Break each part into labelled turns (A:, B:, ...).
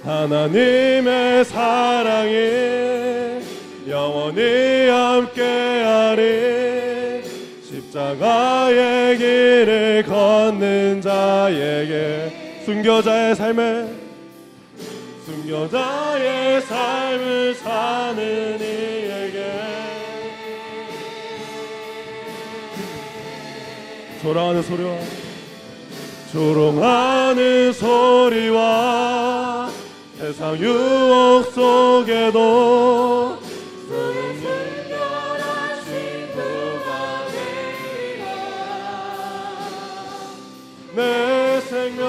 A: 하나님의 사랑이 영원히 함께하리. 십자가의 길을 걷는 자에게 순교자의 삶을 사는 이에게 조롱하는 소리와 세상 유혹 속에도
B: 주는 순결한 친구가 되리라.
A: 내 생명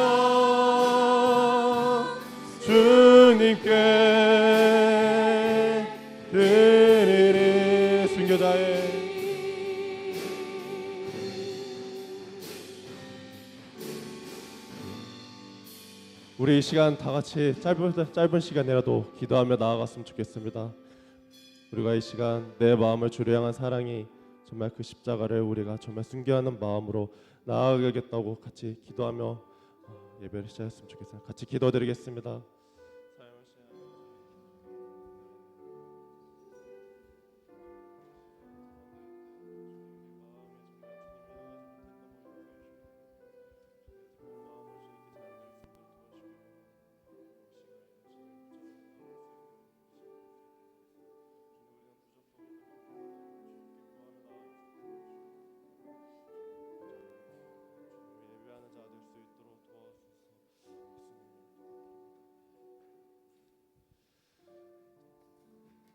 A: 주님께 드리리. 순교자의 우리 이 시간 다 같이 짧은 시간이라도 기도하며 나아갔으면 좋겠습니다. 우리가 이 시간 내 마음을 주를 향한 사랑이 정말 그 십자가를 우리가 정말 순교하는 마음으로 나아가겠다고 같이 기도하며 예배를 시작했으면 좋겠습니다. 같이 기도드리겠습니다.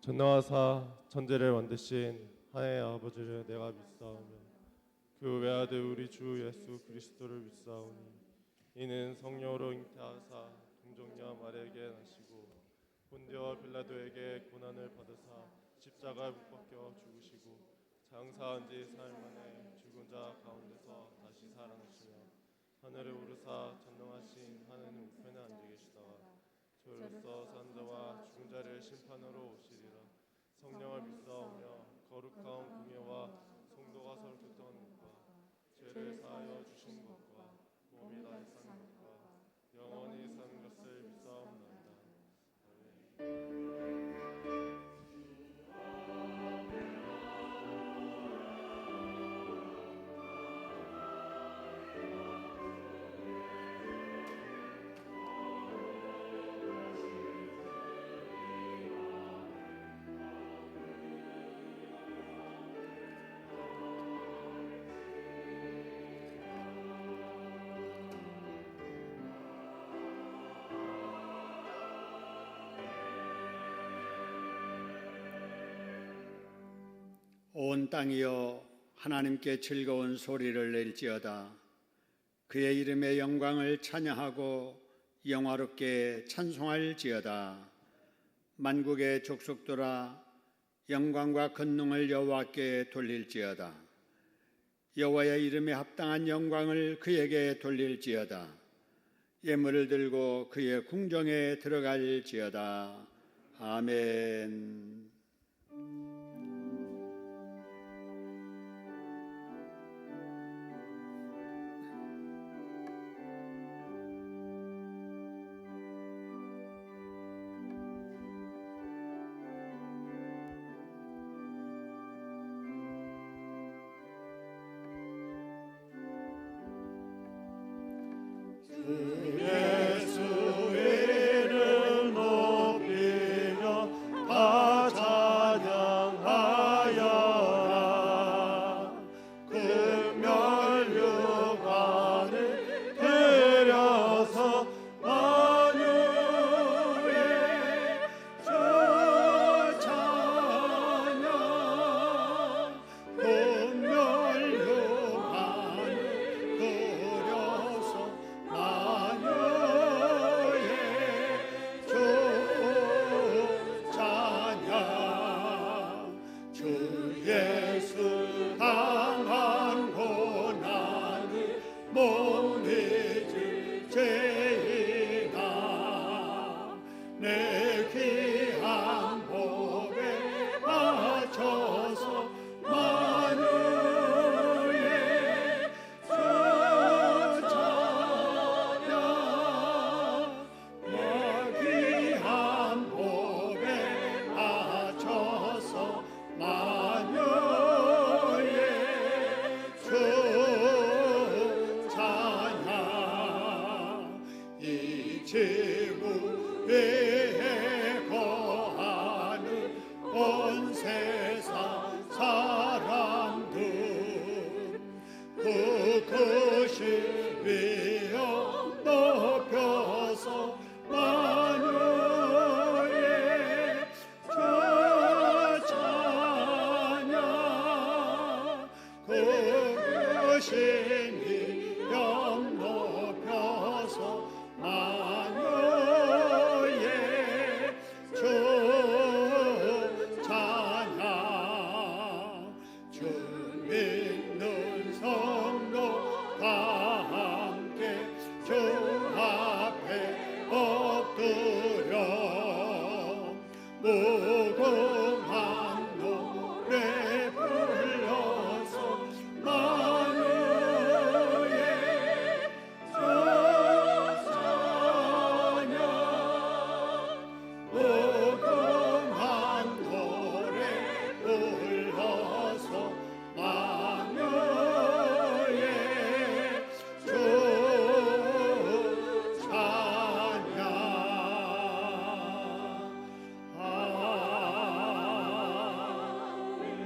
A: 전능하사 천지를 만드신 하나의 아버지를 내가 믿사오며 그 외아들 우리 주 예수 그리스도를 믿사오니 이는 성령으로 잉태하사 동정녀 마리아에게 나시고 본디오 빌라도에게 고난을 받으사 십자가에 못 박혀 죽으시고 장사한 지 사흘 만에 죽은 자 가운데서 다시 살아나시며 하늘에 오르사 전능하신 하느님 우편에 앉아 계시다가 저로서 산 자와 죽은 자를 심판으로 오시리라. 성령을 믿사오며 거룩한 공예와 성도가 서로 교통하는 것과 죄를 사하여 주신 것과 몸이 다시 사는 것과 영원히 사는 것을 믿사옵나이다.
C: 온 땅이여 하나님께 즐거운 소리를 낼지어다. 그의 이름의 영광을 찬양하고 영화롭게 찬송할지어다. 만국의 족속들아 영광과 권능을 여호와께 돌릴지어다. 여호와의 이름에 합당한 영광을 그에게 돌릴지어다. 예물을 들고 그의 궁정에 들어갈지어다. 아멘.
A: 예수 이름 높이며 다 찬양하여라. 금멸 육관을 들여서 만유의 주 찬양. 금멸 육관을 들여서 예수 당한 고난을 못 잊을 죄인아 내 귀한 복에 바쳐서 만유의 주 찬양.
C: 지구에 거하는 온 세상 사람들 그 크신 위엄 높여서 만유의 저 찬양 그 크신 위엄 높여서 만유의 주 찬양 주 믿는 성도 다 함께 주 앞에 엎드려 무궁한 노래 불러서 만유의 주 찬양 무궁한 노래 불러서 만유의 주 찬양 아멘.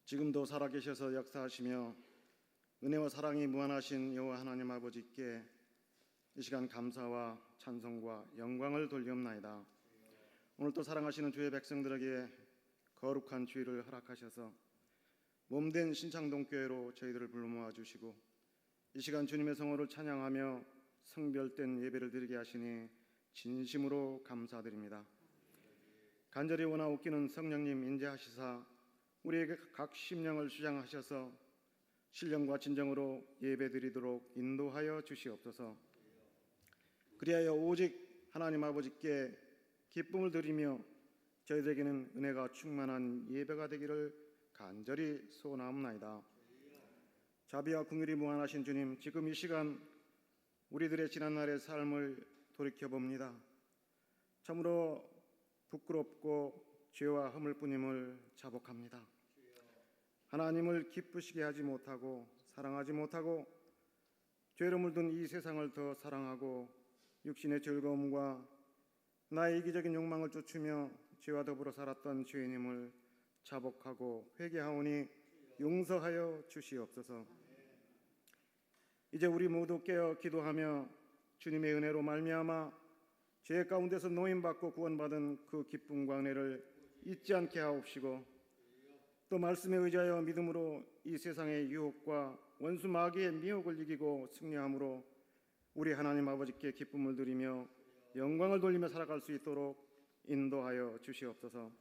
D: 지금도 살아계셔서 역사하시며 은혜와 사랑이 무한하신 여호와 하나님 아버지께 이 시간 감사와 찬송과 영광을 돌리옵나이다. 오늘도 사랑하시는 주의 백성들에게 거룩한 주일을 허락하셔서 몸된 신창동교회로 저희들을 불러 모아주시고 이 시간 주님의 성호를 찬양하며 성별된 예배를 드리게 하시니 진심으로 감사드립니다. 간절히 원하옵기는 성령님 인재하시사 우리에게 각 심령을 주장하셔서 신령과 진정으로 예배드리도록 인도하여 주시옵소서. 그리하여 오직 하나님 아버지께 기쁨을 드리며 저희들에게는 은혜가 충만한 예배가 되기를 간절히 소원하옵나이다. 자비와 긍휼이 무한하신 주님, 지금 이 시간 우리들의 지난날의 삶을 돌이켜봅니다. 참으로 부끄럽고 죄와 허물뿐임을 자복합니다. 하나님을 기쁘시게 하지 못하고 사랑하지 못하고 죄로 물든 이 세상을 더 사랑하고 육신의 즐거움과 나의 이기적인 욕망을 쫓으며 죄와 더불어 살았던 죄인임을 자복하고 회개하오니 용서하여 주시옵소서. 이제 우리 모두 깨어 기도하며 주님의 은혜로 말미암아 죄 가운데서 노임받고 구원받은 그 기쁨과 은혜를 잊지 않게 하옵시고 또 말씀에 의지하여 믿음으로 이 세상의 유혹과 원수 마귀의 미혹을 이기고 승리함으로 우리 하나님 아버지께 기쁨을 드리며 영광을 돌리며 살아갈 수 있도록 인도하여 주시옵소서.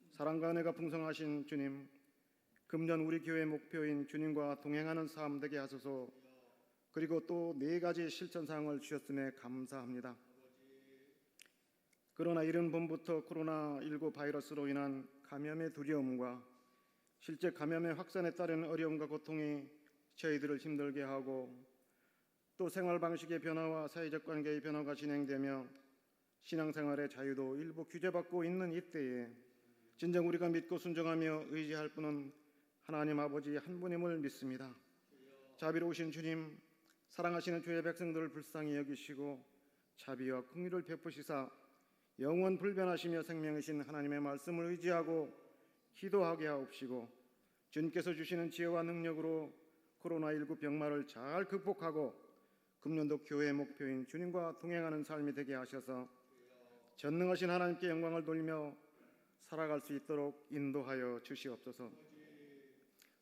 D: 사랑과 은혜가 풍성하신 주님, 금년 우리 교회 목표인 주님과 동행하는 삶 되게 하소서. 그리고 또 4가지 실천사항을 주셨음에 감사합니다. 그러나 이른 봄부터 코로나19 바이러스로 인한 감염의 두려움과 실제 감염의 확산에 따른 어려움과 고통이 저희들을 힘들게 하고 또 생활 방식의 변화와 사회적 관계의 변화가 진행되며 신앙생활의 자유도 일부 규제받고 있는 이때에 진정 우리가 믿고 순종하며 의지할 분은 하나님 아버지 한 분임을 믿습니다. 자비로우신 주님, 사랑하시는 주의 백성들을 불쌍히 여기시고 자비와 긍휼을 베푸시사 영원 불변하시며 생명이신 하나님의 말씀을 의지하고 기도하게 하옵시고 주님께서 주시는 지혜와 능력으로 코로나19 병마를 잘 극복하고 금년도 교회의 목표인 주님과 동행하는 삶이 되게 하셔서 전능하신 하나님께 영광을 돌리며 살아갈 수 있도록 인도하여 주시옵소서.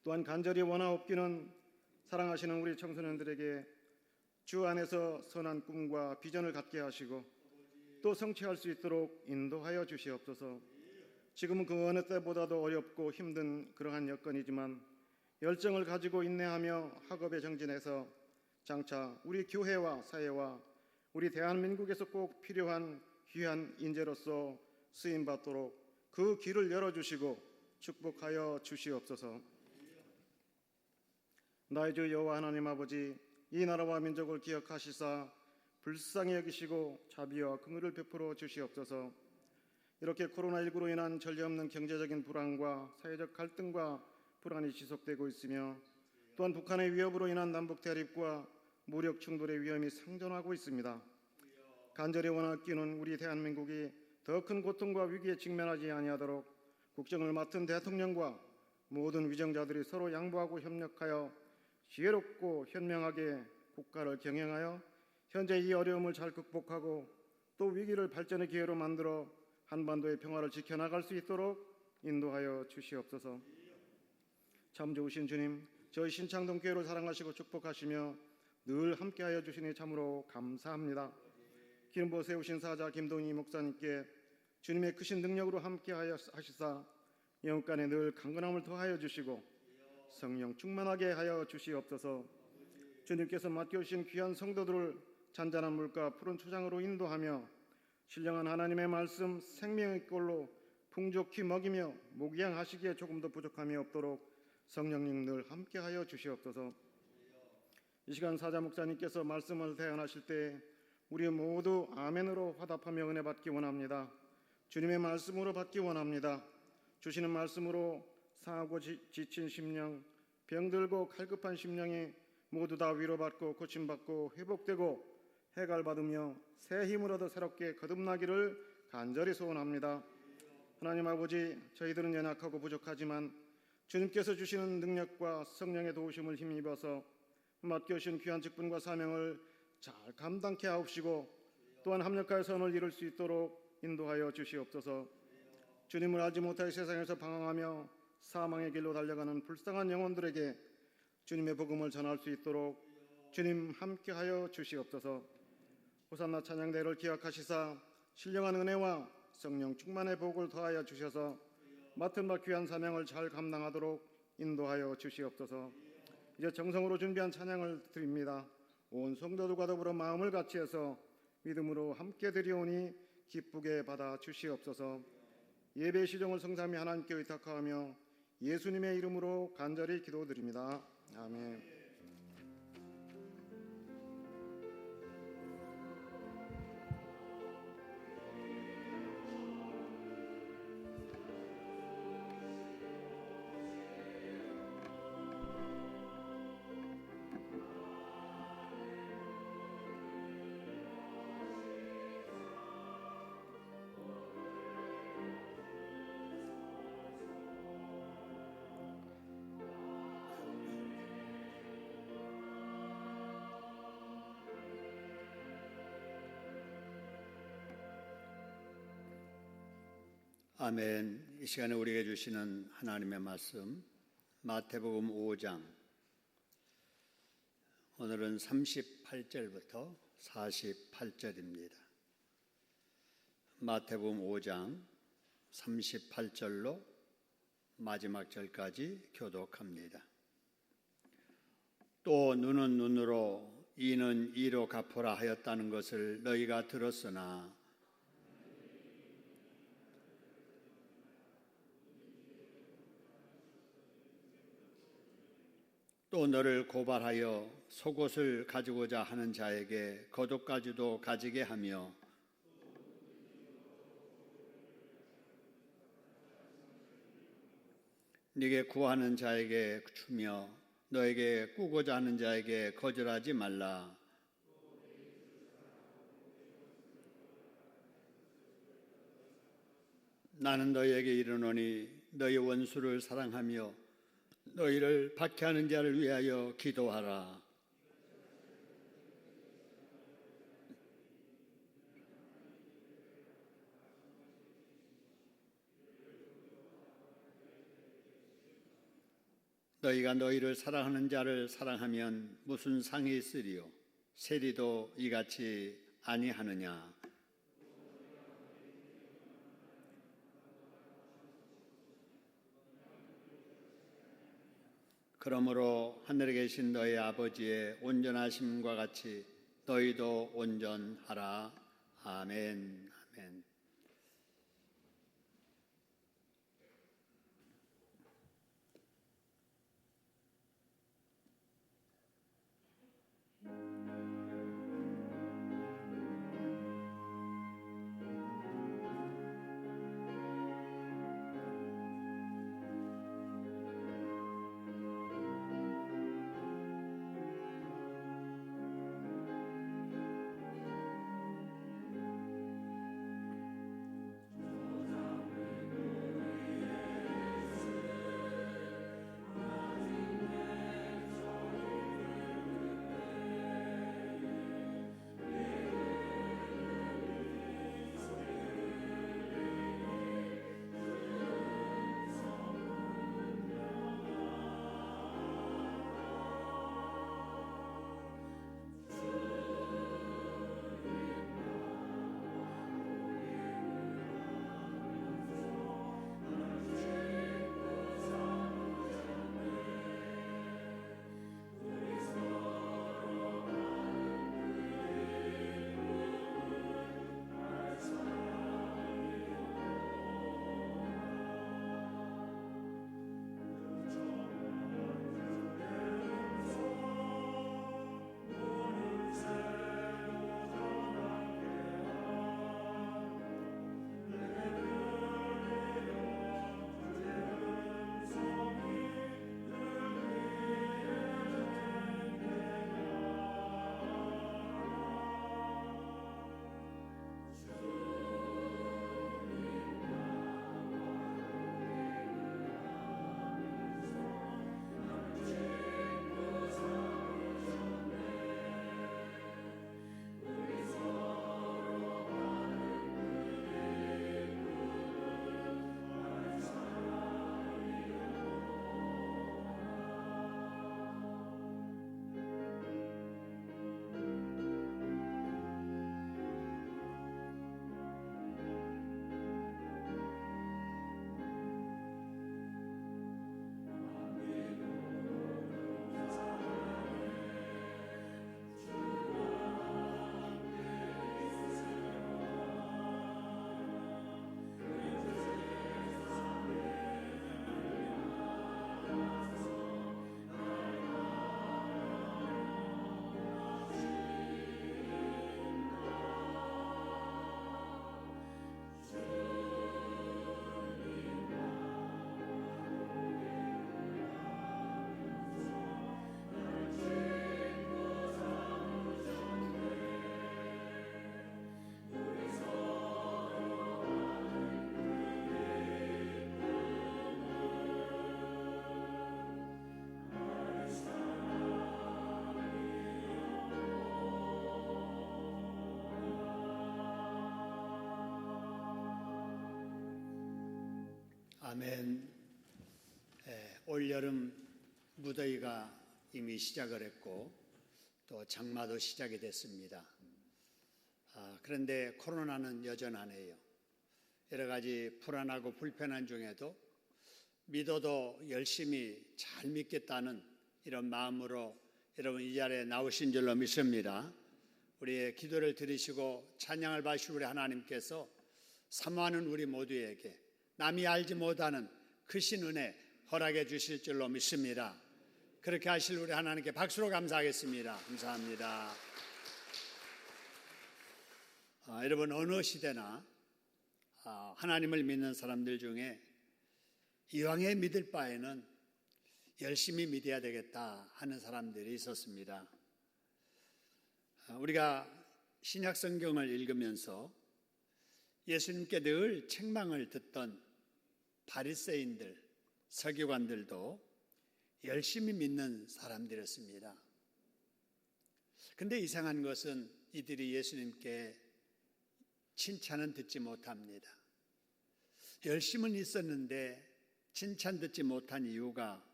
D: 또한 간절히 원하옵기는 사랑하시는 우리 청소년들에게 주 안에서 선한 꿈과 비전을 갖게 하시고 또 성취할 수 있도록 인도하여 주시옵소서. 지금은 그 어느 때보다도 어렵고 힘든 그러한 여건이지만 열정을 가지고 인내하며 학업에 정진해서 장차 우리 교회와 사회와 우리 대한민국에서 꼭 필요한 귀한 인재로서 쓰임받도록 그 길을 열어주시고 축복하여 주시옵소서. 나의 주 여호와 하나님 아버지, 이 나라와 민족을 기억하시사 불쌍히 여기시고 자비와 긍휼을 베풀어 주시옵소서. 이렇게 코로나19로 인한 전례 없는 경제적인 불안과 사회적 갈등과 불안이 지속되고 있으며, 또한 북한의 위협으로 인한 남북 대립과 무력 충돌의 위험이 상존하고 있습니다. 간절히 원하기는 우리 대한민국이 더 큰 고통과 위기에 직면하지 아니하도록 국정을 맡은 대통령과 모든 위정자들이 서로 양보하고 협력하여 지혜롭고 현명하게 국가를 경영하여 현재 이 어려움을 잘 극복하고 또 위기를 발전의 기회로 만들어 한반도의 평화를 지켜나갈 수 있도록 인도하여 주시옵소서. 참 좋으신 주님, 저희 신창동 교회를 사랑하시고 축복하시며 늘 함께하여 주시니 참으로 감사합니다. 기름부어 세우신 사자 김동희 목사님께 주님의 크신 능력으로 함께하여 하시사 영간에 늘 강건함을 더하여 주시고 성령 충만하게 하여 주시옵소서. 주님께서 맡겨주신 귀한 성도들을 잔잔한 물과 푸른 초장으로 인도하며 신령한 하나님의 말씀 생명의 꼴로 풍족히 먹이며 목양하시기에 조금도 부족함이 없도록 성령님 늘 함께하여 주시옵소서. 이 시간 사자 목사님께서 말씀을 대언하실 때 우리 모두 아멘으로 화답하며 은혜 받기 원합니다. 주님의 말씀으로 받기 원합니다. 주시는 말씀으로 상하고 지친 심령, 병들고 칼급한 심령이 모두 다 위로받고 고침받고 회복되고 해갈받으며 새 힘을 얻어 새롭게 거듭나기를 간절히 소원합니다. 하나님 아버지, 저희들은 연약하고 부족하지만 주님께서 주시는 능력과 성령의 도우심을 힘입어서 맡겨주신 귀한 직분과 사명을 잘 감당케 하옵시고 또한 합력하여 선을 이룰 수 있도록 인도하여 주시옵소서. 주님을 알지 못할 세상에서 방황하며 사망의 길로 달려가는 불쌍한 영혼들에게 주님의 복음을 전할 수 있도록 주님 함께하여 주시옵소서. 호산나 찬양대를 기억하시사 신령한 은혜와 성령 충만의 복을 더하여 주셔서 맡은 바 귀한 사명을 잘 감당하도록 인도하여 주시옵소서. 이제 정성으로 준비한 찬양을 드립니다. 온 성도들과 더불어 마음을 같이해서 믿음으로 함께 드리오니 기쁘게 받아 주시옵소서. 예배 시정을 성삼위 하나님께 의탁하며 예수님의 이름으로 간절히 기도드립니다. 아멘.
B: 아멘. 이 시간에 우리에게 주시는 하나님의 말씀 마태복음 5장, 오늘은 38절부터 48절입니다. 마태복음 5장 38절로 마지막 절까지 교독합니다. 또 눈은 눈으로 이는 이로 갚으라 하였다는 것을 너희가 들었으나 또 너를 고발하여 속옷을 가지고자 하는 자에게 겉옷까지도 가지게 하며 네게 구하는 자에게 주며 너에게 꾸고자 하는 자에게 거절하지 말라. 나는 너희에게 이르노니 너희 원수를 사랑하며 너희를 박해하는 자를 위하여 기도하라. 너희가 너희를 사랑하는 자를 사랑하면 무슨 상이 있으리요? 세리도 이같이 아니하느냐? 그러므로 하늘에 계신 너희 아버지의 온전하심과 같이 너희도 온전하라. 아멘. 아멘. 아멘. 올여름 무더위가 이미 시작을 했고 또 장마도 시작이 됐습니다. 그런데 코로나는 여전하네요. 여러 가지 불안하고 불편한 중에도 믿어도 열심히 잘 믿겠다는 이런 마음으로 여러분 이 자리에 나오신 줄로 믿습니다. 우리의 기도를 들으시고 찬양을 받으실 우리 하나님께서 사모하는 우리 모두에게 남이 알지 못하는 크신 은혜 허락해 주실 줄로 믿습니다. 그렇게 하실 우리 하나님께 박수로 감사하겠습니다. 감사합니다. 여러분 어느 시대나 하나님을 믿는 사람들 중에 이왕에 믿을 바에는 열심히 믿어야 되겠다 하는 사람들이 있었습니다. 우리가 신약 성경을 읽으면서 예수님께 늘 책망을 듣던 바리새인들, 서기관들도 열심히 믿는 사람들이었습니다. 그런데 이상한 것은 이들이 예수님께 칭찬은 듣지 못합니다. 열심은 있었는데 칭찬 듣지 못한 이유가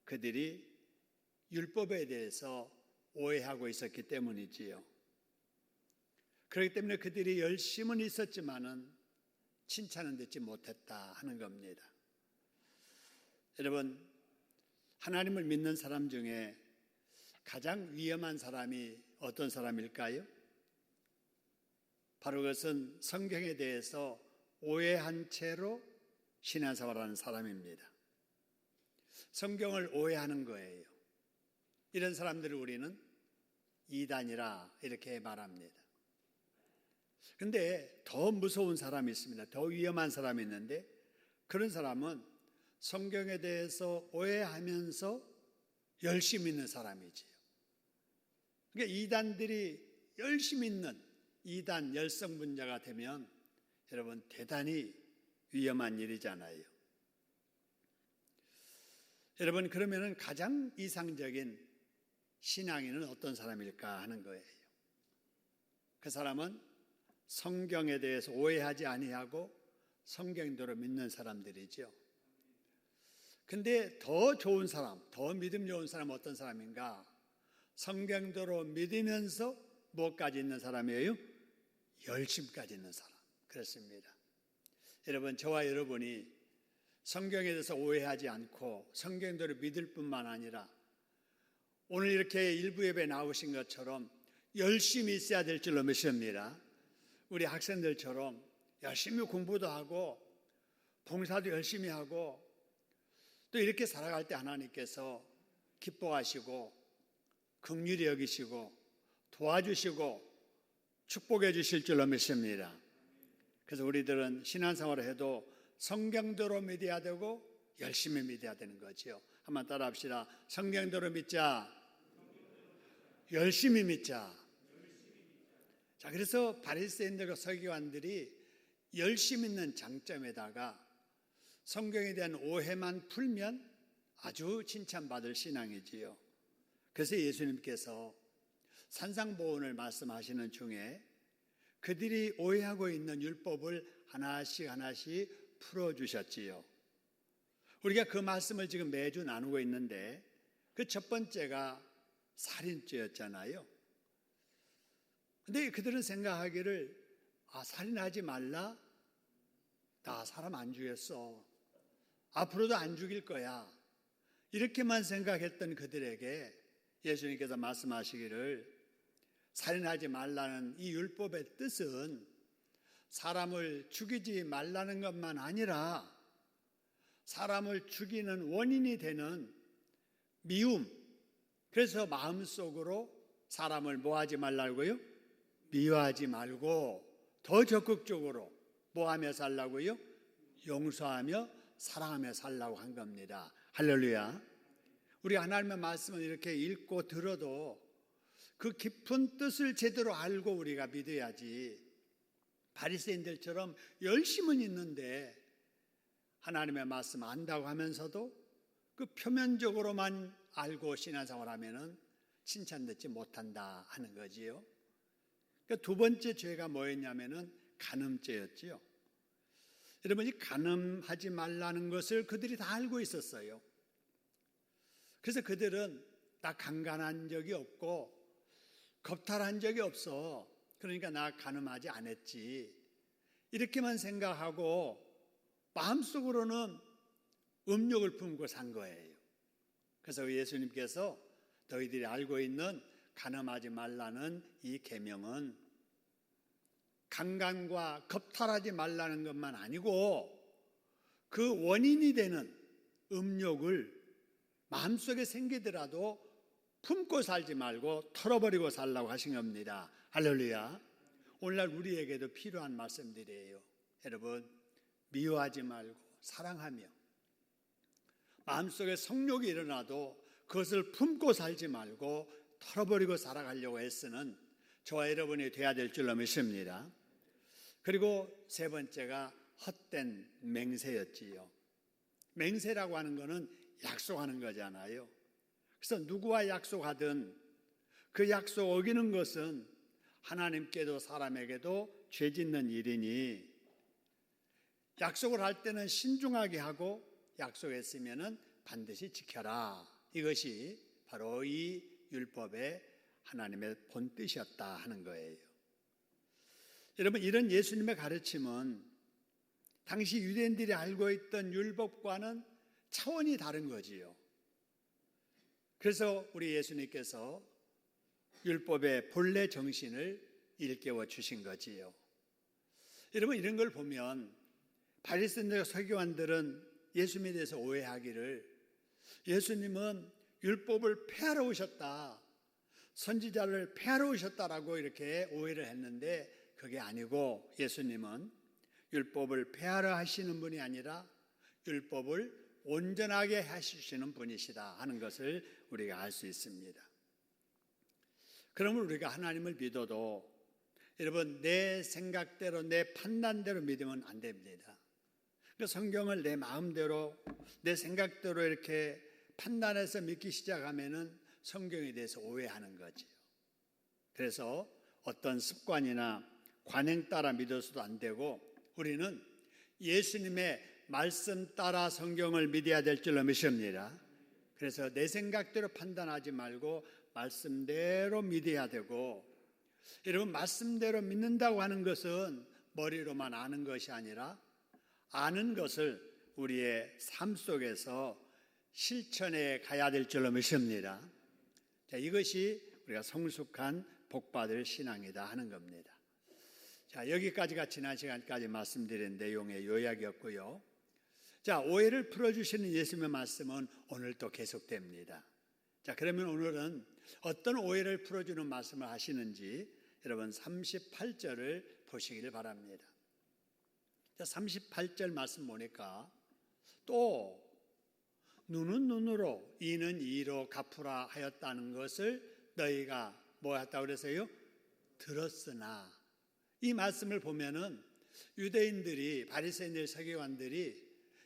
B: 그들이 율법에 대해서 오해하고 있었기 때문이지요. 그렇기 때문에 그들이 열심은 있었지만은 칭찬은 듣지 못했다 하는 겁니다. 여러분, 하나님을 믿는 사람 중에 가장 위험한 사람이 어떤 사람일까요? 바로 그것은 성경에 대해서 오해한 채로 신앙생활하는 사람입니다. 성경을 오해하는 거예요. 이런 사람들을 우리는 이단이라 이렇게 말합니다. 그런데 더 무서운 사람이 있습니다. 더 위험한 사람이 있는데 그런 사람은 성경에 대해서 오해하면서 열심히 있는 사람이지요. 그러니까 이단들이 열심히 있는 이단 열성분자가 되면 여러분 대단히 위험한 일이잖아요. 여러분 그러면은 가장 이상적인 신앙인은 어떤 사람일까 하는 거예요. 그 사람은 성경에 대해서 오해하지 아니하고 성경대로 믿는 사람들이죠. 근데 더 좋은 사람, 더 믿음 좋은 사람 어떤 사람인가? 성경대로 믿으면서 무엇까지 있는 사람이에요? 열심까지 있는 사람. 그렇습니다. 여러분 저와 여러분이 성경에 대해서 오해하지 않고 성경대로 믿을 뿐만 아니라 오늘 이렇게 일부 예배에 나오신 것처럼 열심히 있어야 될 줄로 믿습니다. 우리 학생들처럼 열심히 공부도 하고 봉사도 열심히 하고 또 이렇게 살아갈 때 하나님께서 기뻐하시고 긍휼히 여기시고 도와주시고 축복해 주실 줄로 믿습니다. 그래서 우리들은 신앙생활을 해도 성경대로 믿어야 되고 열심히 믿어야 되는 거죠. 한번 따라 합시다. 성경대로 믿자. 열심히 믿자. 자, 그래서 바리새인들과 서기관들이 열심히 있는 장점에다가 성경에 대한 오해만 풀면 아주 칭찬받을 신앙이지요. 그래서 예수님께서 산상보훈을 말씀하시는 중에 그들이 오해하고 있는 율법을 하나씩 하나씩 풀어주셨지요. 우리가 그 말씀을 지금 매주 나누고 있는데 그 첫 번째가 살인죄였잖아요. 근데 그들은 생각하기를 살인하지 말라? 나 사람 안 죽였어. 앞으로도 안 죽일 거야. 이렇게만 생각했던 그들에게 예수님께서 말씀하시기를 살인하지 말라는 이 율법의 뜻은 사람을 죽이지 말라는 것만 아니라 사람을 죽이는 원인이 되는 미움, 그래서 마음속으로 사람을 뭐하지 말라고요? 미워하지 말고 더 적극적으로 뭐하며 살라고요? 용서하며 사랑하며 살라고 한 겁니다. 할렐루야. 우리 하나님의 말씀을 이렇게 읽고 들어도 그 깊은 뜻을 제대로 알고 우리가 믿어야지. 바리새인들처럼 열심은 있는데 하나님의 말씀 안다고 하면서도 그 표면적으로만 알고 신앙생활 하면은 칭찬듣지 못한다 하는 거지요. 그러니까 두 번째 죄가 뭐였냐면은 간음죄였지요. 여러분, 이 간음하지 말라는 것을 그들이 다 알고 있었어요. 그래서 그들은 나 강간한 적이 없고 겁탈한 적이 없어. 그러니까 나 간음하지 않았지. 이렇게만 생각하고 마음속으로는 음욕을 품고 산 거예요. 그래서 예수님께서 너희들이 알고 있는 간음하지 말라는 이 계명은 강간과 겁탈하지 말라는 것만 아니고 그 원인이 되는 음욕을 마음속에 생기더라도 품고 살지 말고 털어버리고 살라고 하신 겁니다. 할렐루야. 오늘날 우리에게도 필요한 말씀들이에요. 여러분, 미워하지 말고 사랑하며 마음속에 성욕이 일어나도 그것을 품고 살지 말고 털어버리고 살아가려고 애쓰는 저와 여러분이 돼야 될 줄로 믿습니다. 그리고 세 번째가 헛된 맹세였지요. 맹세라고 하는 것은 약속하는 거잖아요. 그래서 누구와 약속하든 그 약속 어기는 것은 하나님께도 사람에게도 죄 짓는 일이니 약속을 할 때는 신중하게 하고 약속했으면 반드시 지켜라. 이것이 바로 이 율법의 하나님의 본뜻이었다 하는 거예요. 여러분, 이런 예수님의 가르침은 당시 유대인들이 알고 있던 율법과는 차원이 다른 거지요. 그래서 우리 예수님께서 율법의 본래 정신을 일깨워 주신 거지요. 여러분, 이런 걸 보면 바리새인들과 서기관들은 예수님에 대해서 오해하기를 예수님은 율법을 폐하러 오셨다, 선지자를 폐하러 오셨다라고 이렇게 오해를 했는데 그게 아니고 예수님은 율법을 폐하러 하시는 분이 아니라 율법을 온전하게 하시는 분이시다 하는 것을 우리가 알 수 있습니다. 그러면 우리가 하나님을 믿어도 여러분, 내 생각대로 내 판단대로 믿으면 안 됩니다. 그러니까 성경을 내 마음대로 내 생각대로 이렇게 판단해서 믿기 시작하면은 성경에 대해서 오해하는 거지요. 그래서 어떤 습관이나 관행 따라 믿어서도 안 되고 우리는 예수님의 말씀 따라 성경을 믿어야 될 줄로 믿습니다. 그래서 내 생각대로 판단하지 말고 말씀대로 믿어야 되고, 여러분, 말씀대로 믿는다고 하는 것은 머리로만 아는 것이 아니라 아는 것을 우리의 삶 속에서 실천해 가야 될 줄로 믿습니다. 자, 이것이 우리가 성숙한 복받을 신앙이다 하는 겁니다. 자, 여기까지가 지난 시간까지 말씀드린 내용의 요약이었고요. 자, 오해를 풀어주시는 예수님의 말씀은 오늘 또 계속됩니다. 자, 그러면 오늘은 어떤 오해를 풀어주는 말씀을 하시는지 여러분 38절을 보시기를 바랍니다. 자, 38절 말씀 보니까 또 눈은 눈으로 이는 이로 갚으라 하였다는 것을 너희가 뭐 했다고 그랬어요? 들었으나, 이 말씀을 보면은 유대인들이, 바리새인들, 서기관들이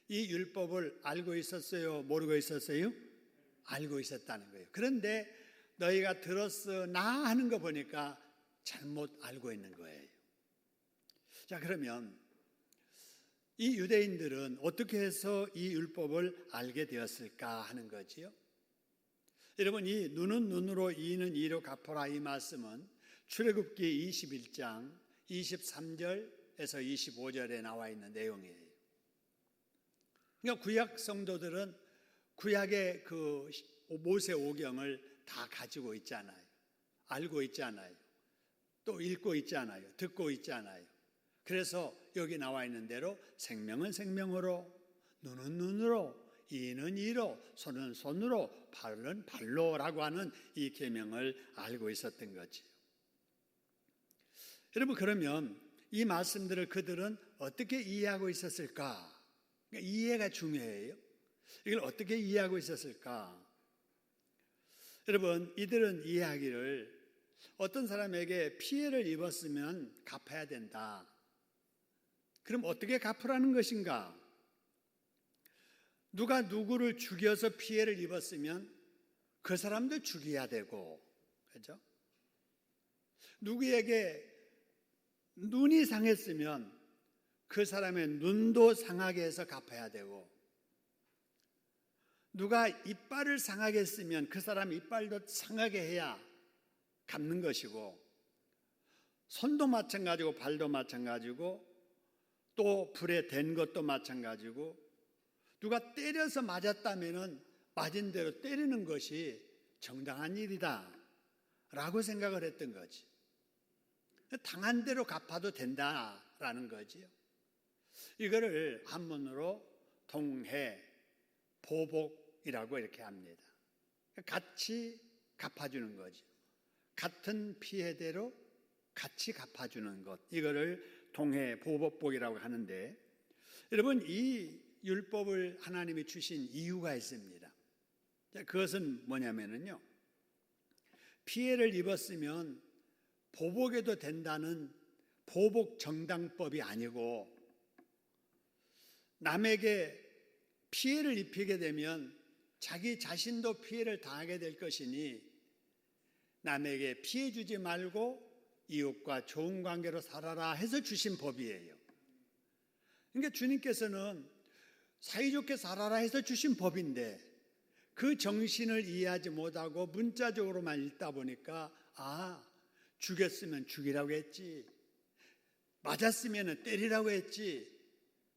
B: 이 율법을 알고 있었어요? 모르고 있었어요? 알고 있었다는 거예요. 그런데 너희가 들었으나 하는 거 보니까 잘못 알고 있는 거예요. 자, 그러면 이 유대인들은 어떻게 해서 이 율법을 알게 되었을까 하는 거지요. 여러분, 이 눈은 눈으로 이는 이로 갚아라 이 말씀은 출애굽기 21장 23절에서 25절에 나와 있는 내용이에요. 그러니까 구약 성도들은 구약의 그 모세 오경을 다 가지고 있잖아요. 알고 있잖아요. 또 읽고 있잖아요. 듣고 있잖아요. 그래서 여기 나와 있는 대로 생명은 생명으로, 눈은 눈으로, 이는 이로, 손은 손으로, 발은 발로라고 하는 이 계명을 알고 있었던 거지요. 여러분, 그러면 이 말씀들을 그들은 어떻게 이해하고 있었을까? 그러니까 이해가 중요해요. 이걸 어떻게 이해하고 있었을까? 여러분, 이들은 이해하기를 어떤 사람에게 피해를 입었으면 갚아야 된다. 그럼 어떻게 갚으라는 것인가? 누가 누구를 죽여서 피해를 입었으면 그 사람도 죽여야 되고, 그렇죠? 누구에게 눈이 상했으면 그 사람의 눈도 상하게 해서 갚아야 되고, 누가 이빨을 상하게 했으면 그 사람 이빨도 상하게 해야 갚는 것이고, 손도 마찬가지고 발도 마찬가지고 또 불에 댄 것도 마찬가지고, 누가 때려서 맞았다면 맞은 대로 때리는 것이 정당한 일이다 라고 생각을 했던 거지. 당한 대로 갚아도 된다라는 거지요. 이거를 한문으로 동해 보복이라고 이렇게 합니다. 같이 갚아주는 거죠. 같은 피해대로 같이 갚아주는 것, 이거를 동해 보복이라고 하는데, 여러분 이 율법을 하나님이 주신 이유가 있습니다. 그것은 뭐냐면요, 피해를 입었으면 보복해도 된다는 보복 정당법이 아니고, 남에게 피해를 입히게 되면 자기 자신도 피해를 당하게 될 것이니 남에게 피해 주지 말고 이웃과 좋은 관계로 살아라 해서 주신 법이에요. 그러니까 주님께서는 사이좋게 살아라 해서 주신 법인데, 그 정신을 이해하지 못하고 문자적으로만 읽다 보니까, 죽였으면 죽이라고 했지, 맞았으면 때리라고 했지,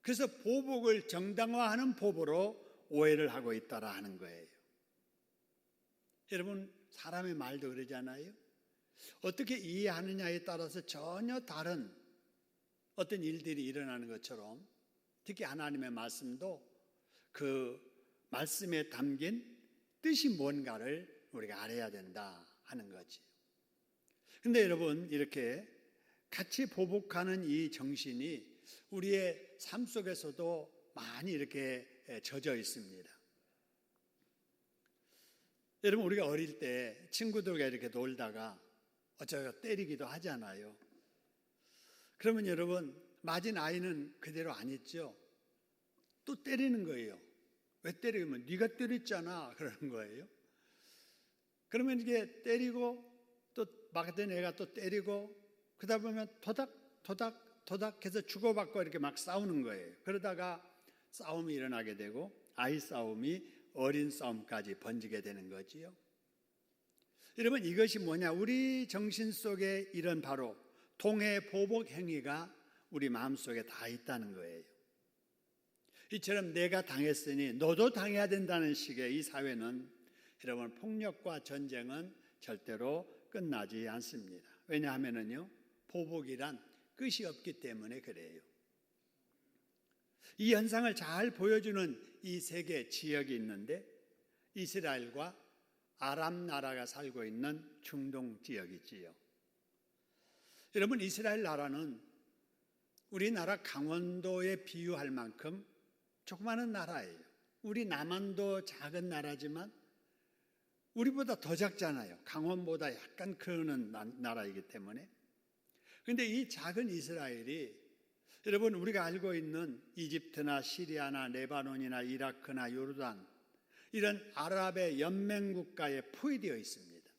B: 그래서 보복을 정당화하는 법으로 오해를 하고 있다라 하는 거예요. 여러분, 사람의 말도 그러잖아요. 어떻게 이해하느냐에 따라서 전혀 다른 어떤 일들이 일어나는 것처럼, 특히 하나님의 말씀도 그 말씀에 담긴 뜻이 뭔가를 우리가 알아야 된다 하는 거지. 근데 여러분, 이렇게 같이 보복하는 이 정신이 우리의 삶 속에서도 많이 이렇게 젖어 있습니다. 여러분, 우리가 어릴 때 친구들과 이렇게 놀다가 어쩌다가 때리기도 하잖아요. 그러면 여러분, 맞은 아이는 그대로 안 있죠. 또 때리는 거예요. 왜 때리면 네가 때렸잖아 그러는 거예요. 그러면 이게 때리고 또 맞은 애가 또 때리고, 그러다 보면 토닥 해서 주고받고 이렇게 막 싸우는 거예요. 그러다가 싸움이 일어나게 되고 아이 싸움이 어린 싸움까지 번지게 되는 거지요. 여러분, 이것이 뭐냐? 우리 정신 속에 이런 바로 동해 보복 행위가 우리 마음속에 다 있다는 거예요. 이처럼 내가 당했으니 너도 당해야 된다는 식의 이 사회는, 여러분, 폭력과 전쟁은 절대로 끝나지 않습니다. 왜냐하면요, 보복이란 끝이 없기 때문에 그래요. 이 현상을 잘 보여주는 이 세 개 지역이 있는데, 이스라엘과 아람 나라가 살고 있는 중동 지역이지요. 여러분, 이스라엘 나라는 우리나라 강원도에 비유할 만큼 조그마한 나라예요. 우리 남한도 작은 나라지만 우리보다 더 작잖아요. 강원보다 약간 크는 나라이기 때문에. 그런데 이 작은 이스라엘이, 여러분, 우리가 알고 있는 이집트나 시리아나 레바논이나 이라크나 요르단, 이런 아랍의 연맹국가에 포위되어 있습니다.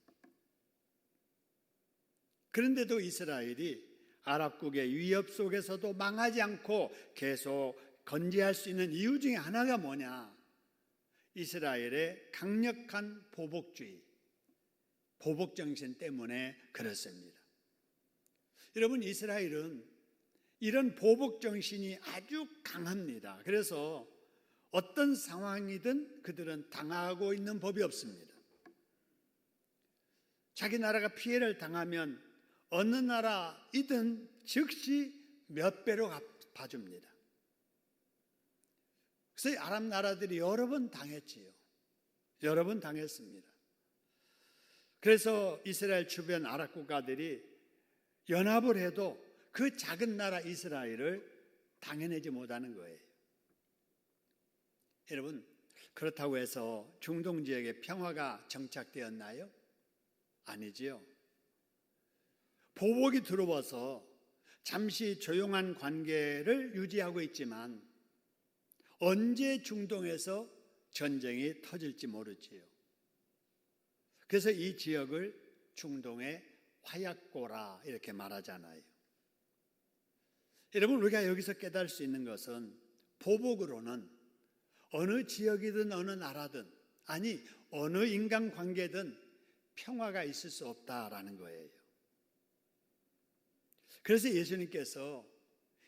B: 그런데도 이스라엘이 아랍국의 위협 속에서도 망하지 않고 계속 건재할 수 있는 이유 중에 하나가 뭐냐? 이스라엘의 강력한 보복주의, 보복정신 때문에 그렇습니다. 여러분, 이스라엘은 이런 보복정신이 아주 강합니다. 그래서 어떤 상황이든 그들은 당하고 있는 법이 없습니다. 자기 나라가 피해를 당하면 어느 나라이든 즉시 몇 배로 갚아줍니다. 그래서 아랍 나라들이 여러 번 당했지요. 여러 번 당했습니다. 그래서 이스라엘 주변 아랍 국가들이 연합을 해도 그 작은 나라 이스라엘을 당해내지 못하는 거예요. 여러분, 그렇다고 해서 중동 지역에 평화가 정착되었나요? 아니지요. 보복이 들어와서 잠시 조용한 관계를 유지하고 있지만 언제 중동에서 전쟁이 터질지 모르지요. 그래서 이 지역을 중동의 화약고라 이렇게 말하잖아요. 여러분, 우리가 여기서 깨달을 수 있는 것은 보복으로는 어느 지역이든 어느 나라든, 아니 어느 인간관계든 평화가 있을 수 없다라는 거예요. 그래서 예수님께서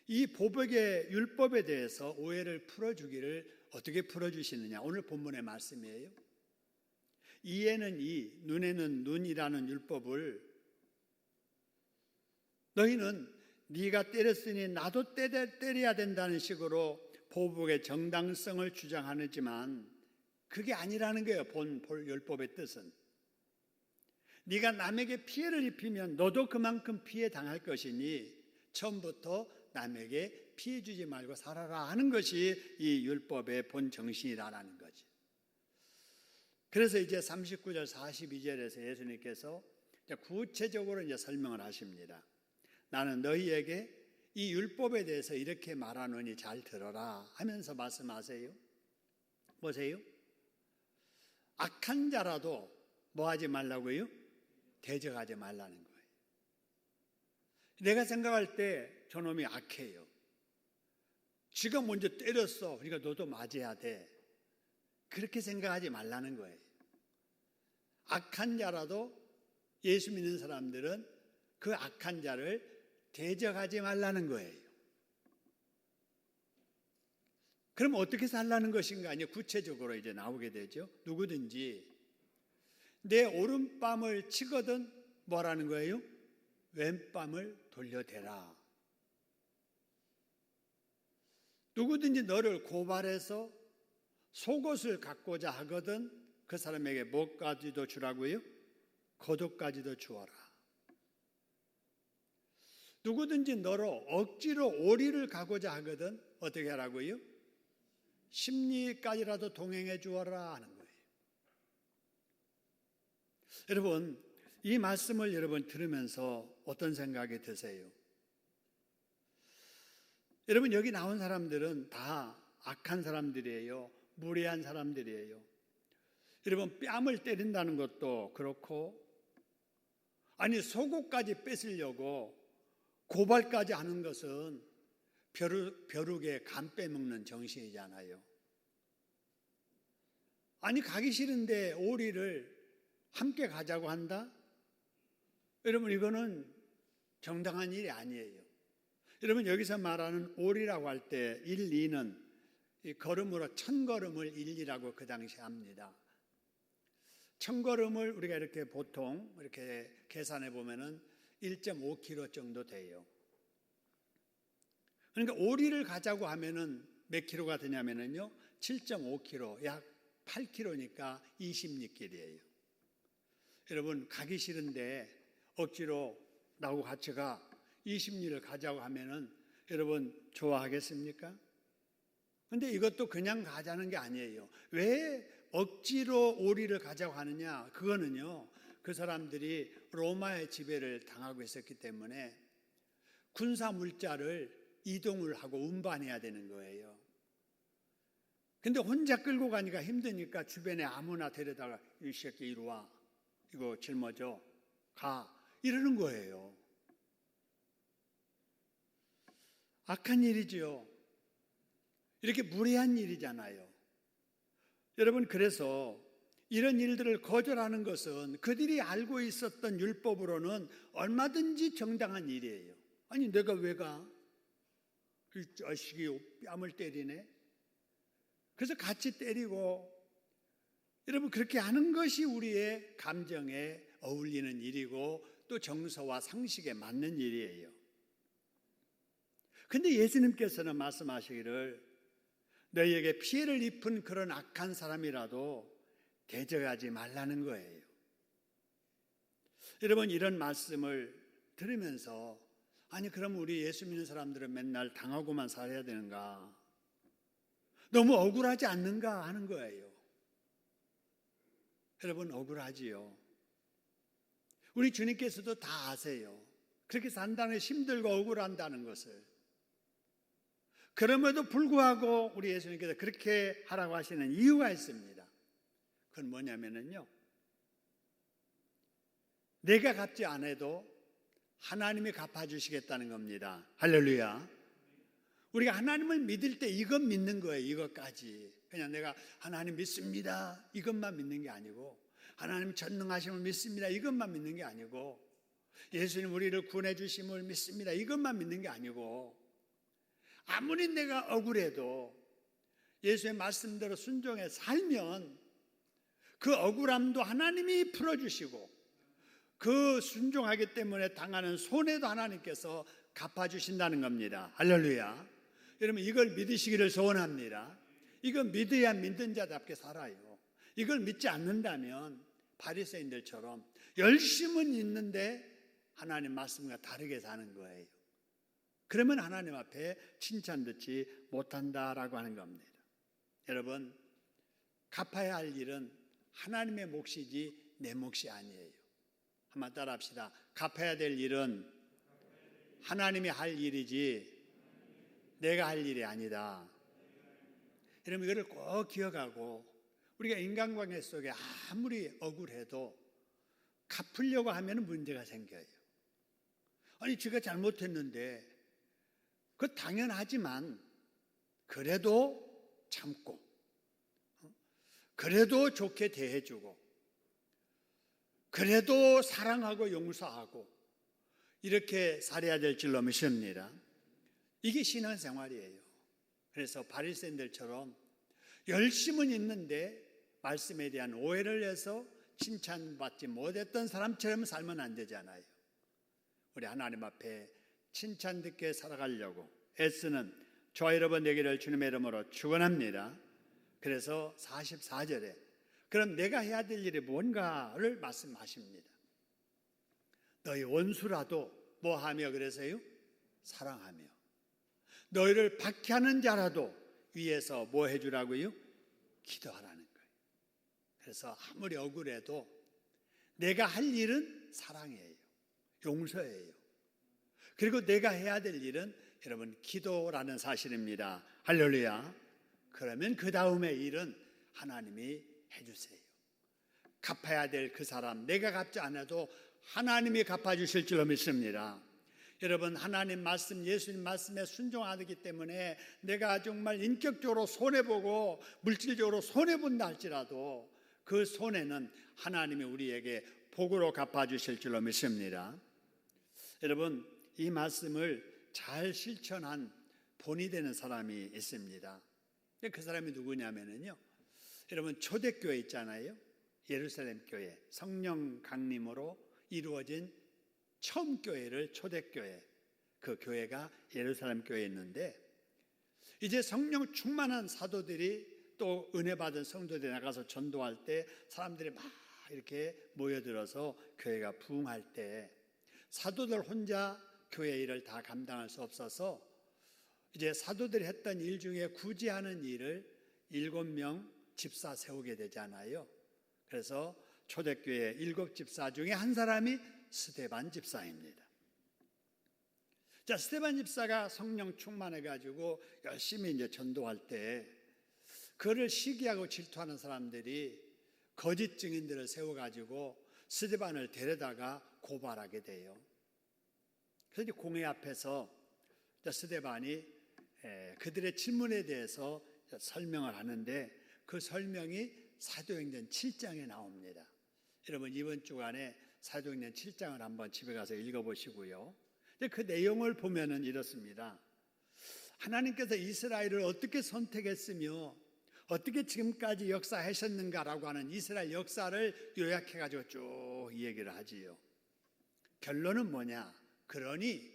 B: 이 보복의 율법에 대해서 오해를 풀어주기를 어떻게 풀어주시느냐, 오늘 본문의 말씀이에요. 이에는 이, 눈에는 눈이라는 율법을 너희는 네가 때렸으니 나도 때려야 된다는 식으로 보복의 정당성을 주장하지만 그게 아니라는 거예요. 본 율법의 뜻은. 네가 남에게 피해를 입히면 너도 그만큼 피해 당할 것이니 처음부터 남에게 피해 주지 말고 살아라 하는 것이 이 율법의 본 정신이라는 거지. 그래서 이제 39절 42절에서 예수님께서 구체적으로 이제 설명을 하십니다. 나는 너희에게 이 율법에 대해서 이렇게 말하노니 잘 들어라 하면서 말씀하세요. 보세요. 악한 자라도 뭐 하지 말라고요? 대적하지 말라는 거예요. 내가 생각할 때 저놈이 악해요. 지가 먼저 때렸어. 그러니까 너도 맞아야 돼. 그렇게 생각하지 말라는 거예요. 악한 자라도 예수 믿는 사람들은 그 악한 자를 대적하지 말라는 거예요. 그럼 어떻게 살라는 것인가? 이제 구체적으로 이제 나오게 되죠. 누구든지 내 오른뺨을 치거든 뭐라는 거예요? 왼뺨을 돌려대라. 누구든지 너를 고발해서 속옷을 갖고자 하거든 그 사람에게 뭐까지도 주라고요? 겉옷까지도 주어라. 누구든지 너로 억지로 오리를 가고자 하거든 어떻게 하라고요? 십리까지라도 동행해 주어라 하는 거예요. 여러분, 이 말씀을 여러분 들으면서 어떤 생각이 드세요? 여러분, 여기 나온 사람들은 다 악한 사람들이에요. 무례한 사람들이에요. 여러분, 뺨을 때린다는 것도 그렇고, 아니 속옷까지 뺏으려고 고발까지 하는 것은 벼룩에 간 빼먹는 정신이잖아요. 아니 가기 싫은데 오리를 함께 가자고 한다? 여러분, 이거는 정당한 일이 아니에요. 여러분, 여기서 말하는 오리라고 할 때 1, 2는 이 걸음으로 1000걸음을 1, 2라고 그 당시에 합니다. 1000걸음을 우리가 이렇게 보통 이렇게 계산해 보면은 1.5km 정도 돼요. 그러니까 오리를 가자고 하면은 몇 킬로가 되냐면은요, 7.5km, 약 8km니까 20리길이에요. 여러분, 가기 싫은데 억지로 나하고 같이 가 20리를 가자고 하면은 여러분 좋아하겠습니까? 근데 이것도 그냥 가자는 게 아니에요. 왜 억지로 오리를 가자고 하느냐? 그거는요, 그 사람들이 로마의 지배를 당하고 있었기 때문에 군사 물자를 이동을 하고 운반해야 되는 거예요. 근데 혼자 끌고 가니까 힘드니까 주변에 아무나 데려다가 이 새끼 이리 와, 이거 짊어져 가, 이러는 거예요. 악한 일이죠. 이렇게 무례한 일이잖아요. 여러분, 그래서 이런 일들을 거절하는 것은 그들이 알고 있었던 율법으로는 얼마든지 정당한 일이에요. 아니 내가 왜 가? 이 자식이 뺨을 때리네. 그래서 같이 때리고, 여러분 그렇게 하는 것이 우리의 감정에 어울리는 일이고 또 정서와 상식에 맞는 일이에요. 근데 예수님께서는 말씀하시기를 너희에게 피해를 입은 그런 악한 사람이라도 대적하지 말라는 거예요. 여러분, 이런 말씀을 들으면서 아니 그럼 우리 예수 믿는 사람들은 맨날 당하고만 살아야 되는가? 너무 억울하지 않는가 하는 거예요. 여러분, 억울하지요. 우리 주님께서도 다 아세요. 그렇게 산다는 힘들고 억울한다는 것을. 그럼에도 불구하고 우리 예수님께서 그렇게 하라고 하시는 이유가 있습니다. 그건 뭐냐면요, 내가 갚지 않아도 하나님이 갚아주시겠다는 겁니다. 할렐루야. 우리가 하나님을 믿을 때 이것 믿는 거예요. 이것까지. 그냥 내가 하나님 믿습니다. 이것만 믿는 게 아니고, 하나님 전능하심을 믿습니다. 이것만 믿는 게 아니고, 예수님 우리를 구원해 주심을 믿습니다. 이것만 믿는 게 아니고, 아무리 내가 억울해도 예수의 말씀대로 순종해 살면 그 억울함도 하나님이 풀어주시고, 그 순종하기 때문에 당하는 손해도 하나님께서 갚아주신다는 겁니다. 할렐루야. 여러분, 이걸 믿으시기를 소원합니다. 이걸 믿어야 믿는 자답게 살아요. 이걸 믿지 않는다면 바리새인들처럼 열심은 있는데 하나님 말씀과 다르게 사는 거예요. 그러면 하나님 앞에 칭찬 듣지 못한다라고 하는 겁니다. 여러분, 갚아야 할 일은 하나님의 몫이지 내 몫이 아니에요. 한번 따라 합시다. 갚아야 될 일은 하나님이 할 일이지 내가 할 일이 아니다. 여러분, 이거를 꼭 기억하고, 우리가 인간관계 속에 아무리 억울해도 갚으려고 하면 문제가 생겨요. 아니, 제가 잘못했는데, 그 당연하지만 그래도 참고, 그래도 좋게 대해주고, 그래도 사랑하고 용서하고, 이렇게 살아야 될 줄로 믿습니다. 이게 신앙생활이에요. 그래서 바리새인들처럼 열심은 있는데 말씀에 대한 오해를 해서 칭찬받지 못했던 사람처럼 살면 안 되잖아요. 우리 하나님 앞에 칭찬 듣게 살아가려고 애쓰는 저와 여러분 되기를 주님의 이름으로 축원합니다. 그래서 44절에 그럼 내가 해야 될 일이 뭔가를 말씀하십니다. 너희 원수라도 뭐하며 그러세요? 사랑하며. 너희를 박해하는 자라도 위에서 뭐 해주라고요? 기도하라는 거예요. 그래서 아무리 억울해도 내가 할 일은 사랑이에요. 용서예요. 그리고 내가 해야 될 일은 여러분 기도라는 사실입니다. 할렐루야. 그러면 그 다음의 일은 하나님이 해주세요. 갚아야 될 그 사람, 내가 갚지 않아도 하나님이 갚아주실 줄로 믿습니다. 여러분, 하나님 말씀, 예수님 말씀에 순종하기 때문에 내가 정말 인격적으로 손해보고 물질적으로 손해본다 할지라도 그 손해는 하나님이 우리에게 복으로 갚아주실 줄로 믿습니다. 여러분, 이 말씀을 잘 실천한 본이 되는 사람이 있습니다. 그 사람이 누구냐면요, 여러분 초대교회 있잖아요. 예루살렘 교회, 성령 강림으로 이루어진 처음 교회를 초대교회, 그 교회가 예루살렘 교회에 있는데, 이제 성령 충만한 사도들이 또 은혜 받은 성도들이 나가서 전도할 때 사람들이 막 이렇게 모여들어서 교회가 부흥할 때 사도들 혼자 교회 일을 다 감당할 수 없어서 이제 사도들이 했던 일 중에 굳이 하는 일을 7명 집사 세우게 되잖아요. 그래서 초대교회 7집사 중에 한 사람이 스데반 집사입니다. 자, 스데반 집사가 성령 충만해가지고 열심히 이제 전도할 때 그를 시기하고 질투하는 사람들이 거짓 증인들을 세워가지고 스데반을 데려다가 고발하게 돼요. 그래서 공회 앞에서 스데반이 그들의 질문에 대해서 설명을 하는데 그 설명이 사도행전 7장에 나옵니다. 여러분, 이번 주간에 사도행전 7장을 한번 집에 가서 읽어보시고요. 그 내용을 보면은 이렇습니다. 하나님께서 이스라엘을 어떻게 선택했으며 어떻게 지금까지 역사하셨는가라고 하는 이스라엘 역사를 요약해가지고 쭉 얘기를 하지요. 결론은 뭐냐? 그러니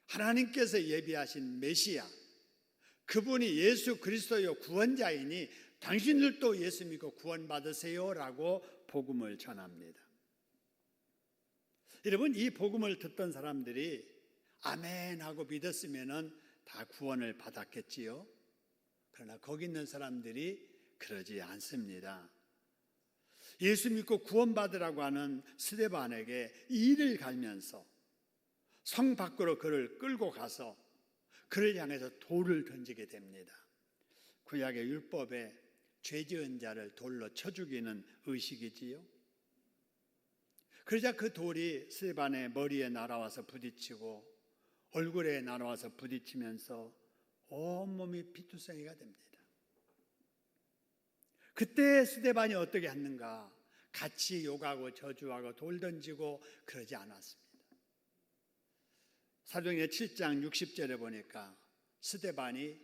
B: 하나님께서 예비하신 메시아, 그분이 예수 그리스도요 구원자이니 당신들도 예수 믿고 구원받으세요라고 복음을 전합니다. 여러분, 이 복음을 듣던 사람들이 아멘 하고 믿었으면은 다 구원을 받았겠지요. 그러나 거기 있는 사람들이 그러지 않습니다. 예수 믿고 구원받으라고 하는 스데반에게 이를 갈면서 성 밖으로 그를 끌고 가서 그를 향해서 돌을 던지게 됩니다. 구약의 율법에 죄 지은 자를 돌로 쳐 죽이는 의식이지요. 그러자 그 돌이 스데반의 머리에 날아와서 부딪히고 얼굴에 날아와서 부딪히면서 온몸이 피투성이가 됩니다. 그때 스데반이 어떻게 했는가? 같이 욕하고 저주하고 돌 던지고 그러지 않았습니다. 사도행전 7장 60절에 보니까 스데반이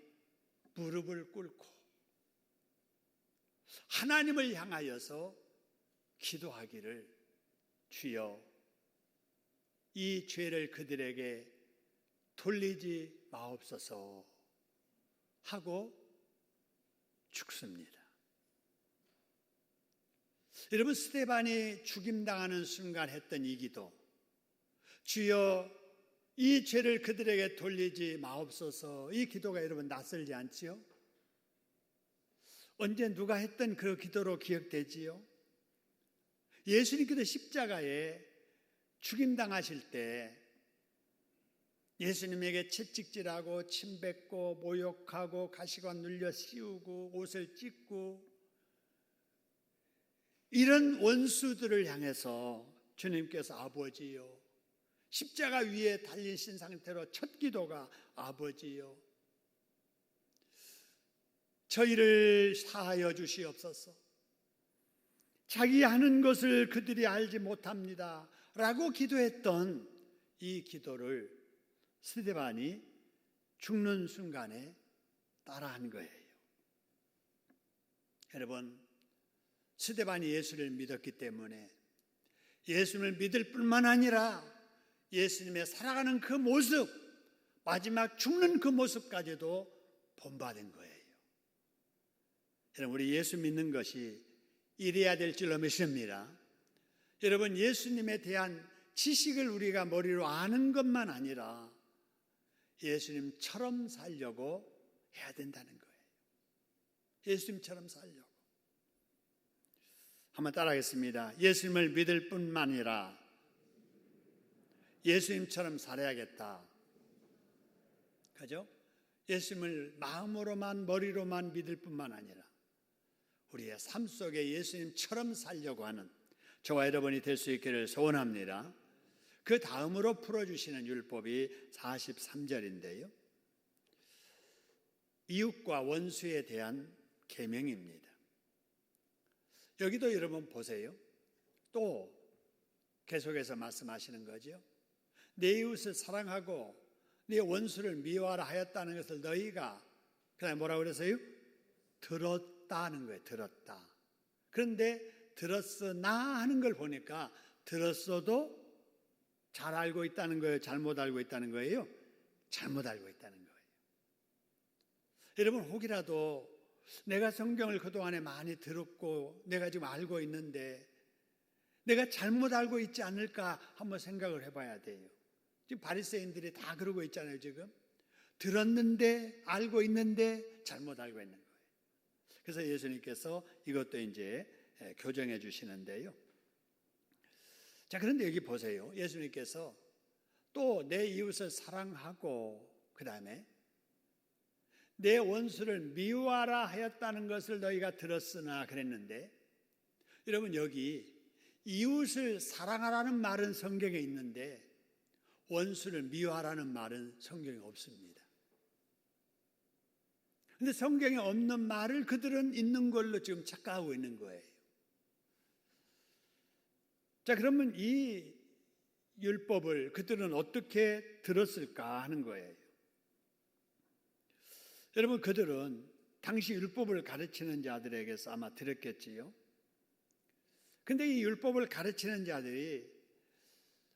B: 무릎을 꿇고 하나님을 향하여서 기도하기를, 주여 이 죄를 그들에게 돌리지 마옵소서 하고 죽습니다. 여러분, 스데반이 죽임당하는 순간 했던 이 기도, 주여 이 죄를 그들에게 돌리지 마옵소서, 이 기도가 여러분 낯설지 않지요? 언제 누가 했던 그 기도로 기억되지요? 예수님께서 십자가에 죽임당하실 때 예수님에게 채찍질하고 침뱉고 모욕하고 가시관 눌려 씌우고 옷을 찢고 이런 원수들을 향해서 주님께서 아버지요, 십자가 위에 달리신 상태로 첫 기도가 아버지요, 저희를 사하여 주시옵소서, 자기 하는 것을 그들이 알지 못합니다 라고 기도했던 이 기도를 스데반이 죽는 순간에 따라한 거예요. 여러분, 스데반이 예수를 믿었기 때문에 예수님을 믿을 뿐만 아니라 예수님의 살아가는 그 모습, 마지막 죽는 그 모습까지도 본받은 거예요. 여러분, 우리 예수 믿는 것이 이래야 될 줄로 믿습니다. 여러분, 예수님에 대한 지식을 우리가 머리로 아는 것만 아니라 예수님처럼 살려고 해야 된다는 거예요. 예수님처럼 살려고. 한번 따라하겠습니다. 예수님을 믿을 뿐만 아니라 예수님처럼 살아야겠다. 그죠? 예수님을 마음으로만 머리로만 믿을 뿐만 아니라 우리의 삶 속에 예수님처럼 살려고 하는 저와 여러분이 될 수 있기를 소원합니다. 그 다음으로 풀어주시는 율법이 43절인데요. 이웃과 원수에 대한 계명입니다. 여기도 여러분 보세요. 또 계속해서 말씀하시는 거죠. 내 이웃을 사랑하고 네 원수를 미워하라 하였다는 것을 너희가 그다음에 뭐라고 그랬어요? 들었다는 거예요. 들었다. 그런데 들었으나 하는 걸 보니까 들었어도 잘 알고 있다는 거예요? 잘못 알고 있다는 거예요? 잘못 알고 있다는 거예요. 여러분, 혹이라도 내가 성경을 그동안에 많이 들었고 내가 지금 알고 있는데 내가 잘못 알고 있지 않을까 한번 생각을 해봐야 돼요. 지금 바리새인들이 다 그러고 있잖아요. 지금 들었는데 알고 있는데 잘못 알고 있는 거예요. 그래서 예수님께서 이것도 이제 교정해 주시는데요. 자, 그런데 여기 보세요. 예수님께서 또 내 이웃을 사랑하고 그 다음에 내 원수를 미워하라 하였다는 것을 너희가 들었으나 그랬는데, 여러분, 여기 이웃을 사랑하라는 말은 성경에 있는데 원수를 미워하라는 말은 성경에 없습니다. 그런데 성경에 없는 말을 그들은 있는 걸로 지금 착각하고 있는 거예요. 자, 그러면 이 율법을 그들은 어떻게 들었을까 하는 거예요. 여러분, 그들은 당시 율법을 가르치는 자들에게서 아마 들었겠지요. 근데 이 율법을 가르치는 자들이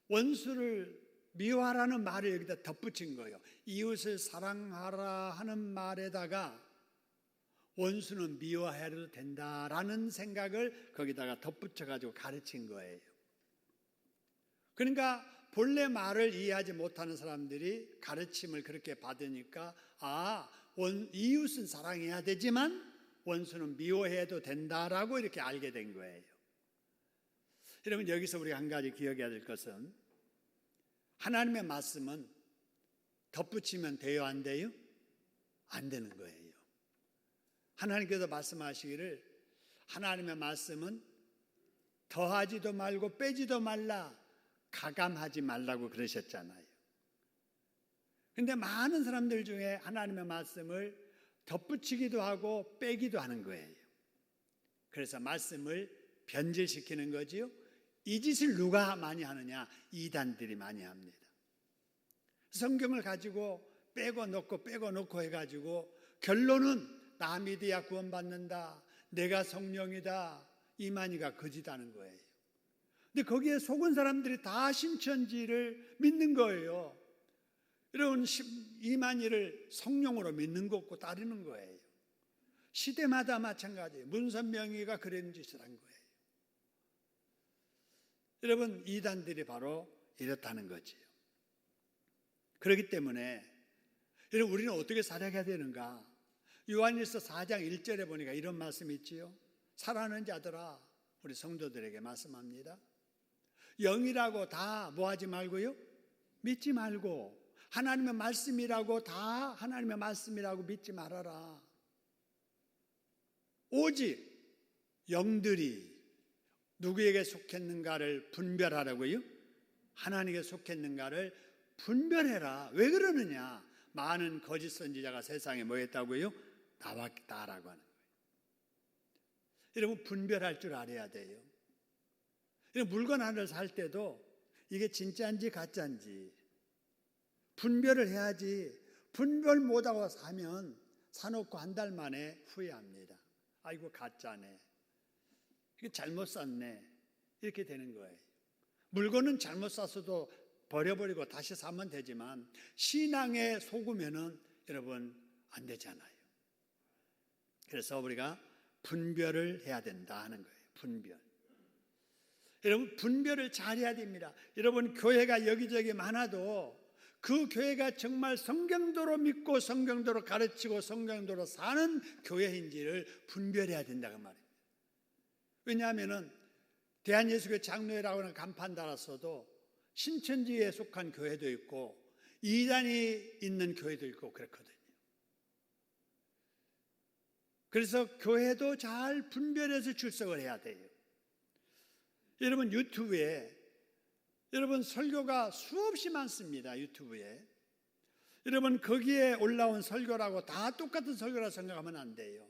B: 원수를 미워하라는 말을 여기다 덧붙인 거예요. 이웃을 사랑하라 하는 말에다가 원수는 미워해도 된다라는 생각을 거기다가 덧붙여가지고 가르친 거예요. 그러니까 본래 말을 이해하지 못하는 사람들이 가르침을 그렇게 받으니까 이웃은 사랑해야 되지만 원수는 미워해도 된다라고 이렇게 알게 된 거예요. 여러분, 여기서 우리가 한 가지 기억해야 될 것은 하나님의 말씀은 덧붙이면 돼요, 안 돼요? 안 되는 거예요. 하나님께서 말씀하시기를 하나님의 말씀은 더하지도 말고 빼지도 말라, 가감하지 말라고 그러셨잖아요. 근데 많은 사람들 중에 하나님의 말씀을 덧붙이기도 하고 빼기도 하는 거예요. 그래서 말씀을 변질시키는 거지요. 이 짓을 누가 많이 하느냐? 이단들이 많이 합니다. 성경을 가지고 빼고 넣고 해가지고 결론은 나 믿어야 구원받는다, 내가 성령이다, 이만희가 거짓하는 거예요. 근데 거기에 속은 사람들이 다 신천지를 믿는 거예요. 여러분, 이만희를 성령으로 믿는 거 없고 따르는 거예요. 시대마다 마찬가지예요. 문선명이가 그런 짓을 한 거예요. 여러분, 이단들이 바로 이렇다는 거지요. 그렇기 때문에 여러분, 우리는 어떻게 살아가야 되는가? 요한일서 4장 1절에 보니까 이런 말씀이 있지요. 사랑하는 자들아, 우리 성도들에게 말씀합니다. 영이라고 다 뭐하지 말고요? 믿지 말고, 하나님의 말씀이라고 다 하나님의 말씀이라고 믿지 말아라. 오직 영들이 누구에게 속했는가를 분별하라고요? 하나님에게 속했는가를 분별해라. 왜 그러느냐? 많은 거짓 선지자가 세상에 뭐 했다고요? 나왔다라고 하는 거예요. 여러분, 분별할 줄 알아야 돼요. 물건 하나를 살 때도 이게 진짜인지 가짜인지 분별을 해야지. 분별 못하고 사면 사놓고 한 달 만에 후회합니다. 아이고, 가짜네, 이게 잘못 샀네, 이렇게 되는 거예요. 물건은 잘못 샀어도 버려버리고 다시 사면 되지만 신앙에 속으면은 여러분 안 되잖아요. 그래서 우리가 분별을 해야 된다 하는 거예요. 분별. 여러분, 분별을 잘해야 됩니다. 여러분, 교회가 여기저기 많아도 그 교회가 정말 성경대로 믿고 성경대로 가르치고 성경대로 사는 교회인지를 분별해야 된다고 말입니다. 왜냐하면 대한예수교회 장로회라고 하는 간판 달았어도 신천지에 속한 교회도 있고 이단이 있는 교회도 있고 그렇거든요. 그래서 교회도 잘 분별해서 출석을 해야 돼요. 여러분, 유튜브에 여러분 설교가 수없이 많습니다. 유튜브에. 여러분, 거기에 올라온 설교라고 다 똑같은 설교라 생각하면 안 돼요.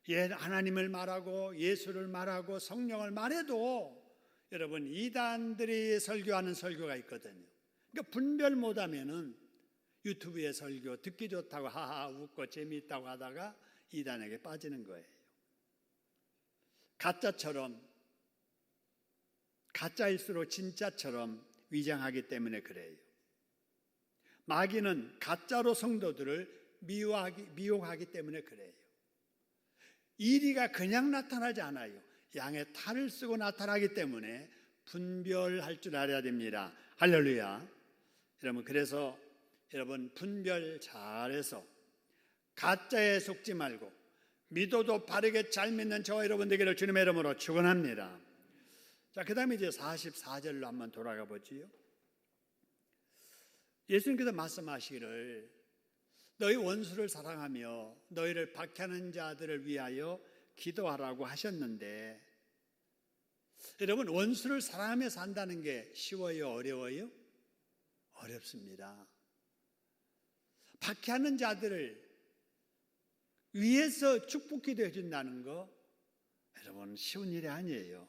B: 하나님을 말하고 예수를 말하고 성령을 말해도 여러분 이단들이 설교하는 설교가 있거든요. 그러니까 분별 못하면은 유튜브의 설교 듣기 좋다고 하하 웃고 재미있다고 하다가 이단에게 빠지는 거예요. 가짜일수록 진짜처럼 위장하기 때문에 그래요. 마귀는 가짜로 성도들을 미혹하기 때문에 그래요. 이리가 그냥 나타나지 않아요. 양의 탈을 쓰고 나타나기 때문에 분별할 줄 알아야 됩니다. 할렐루야. 여러분, 그래서 여러분 분별 잘해서 가짜에 속지 말고 믿어도 바르게 잘 믿는 저와 여러분 되기를 주님의 이름으로 축원합니다. 자, 그 다음에 이제 44절로 한번 돌아가 보지요. 예수님께서 말씀하시기를 너희 원수를 사랑하며 너희를 박해하는 자들을 위하여 기도하라고 하셨는데, 여러분, 원수를 사랑하며 산다는 게 쉬워요? 어려워요? 어렵습니다. 박해하는 자들을 위해서 축복 기도해 준다는 거 여러분 쉬운 일이 아니에요.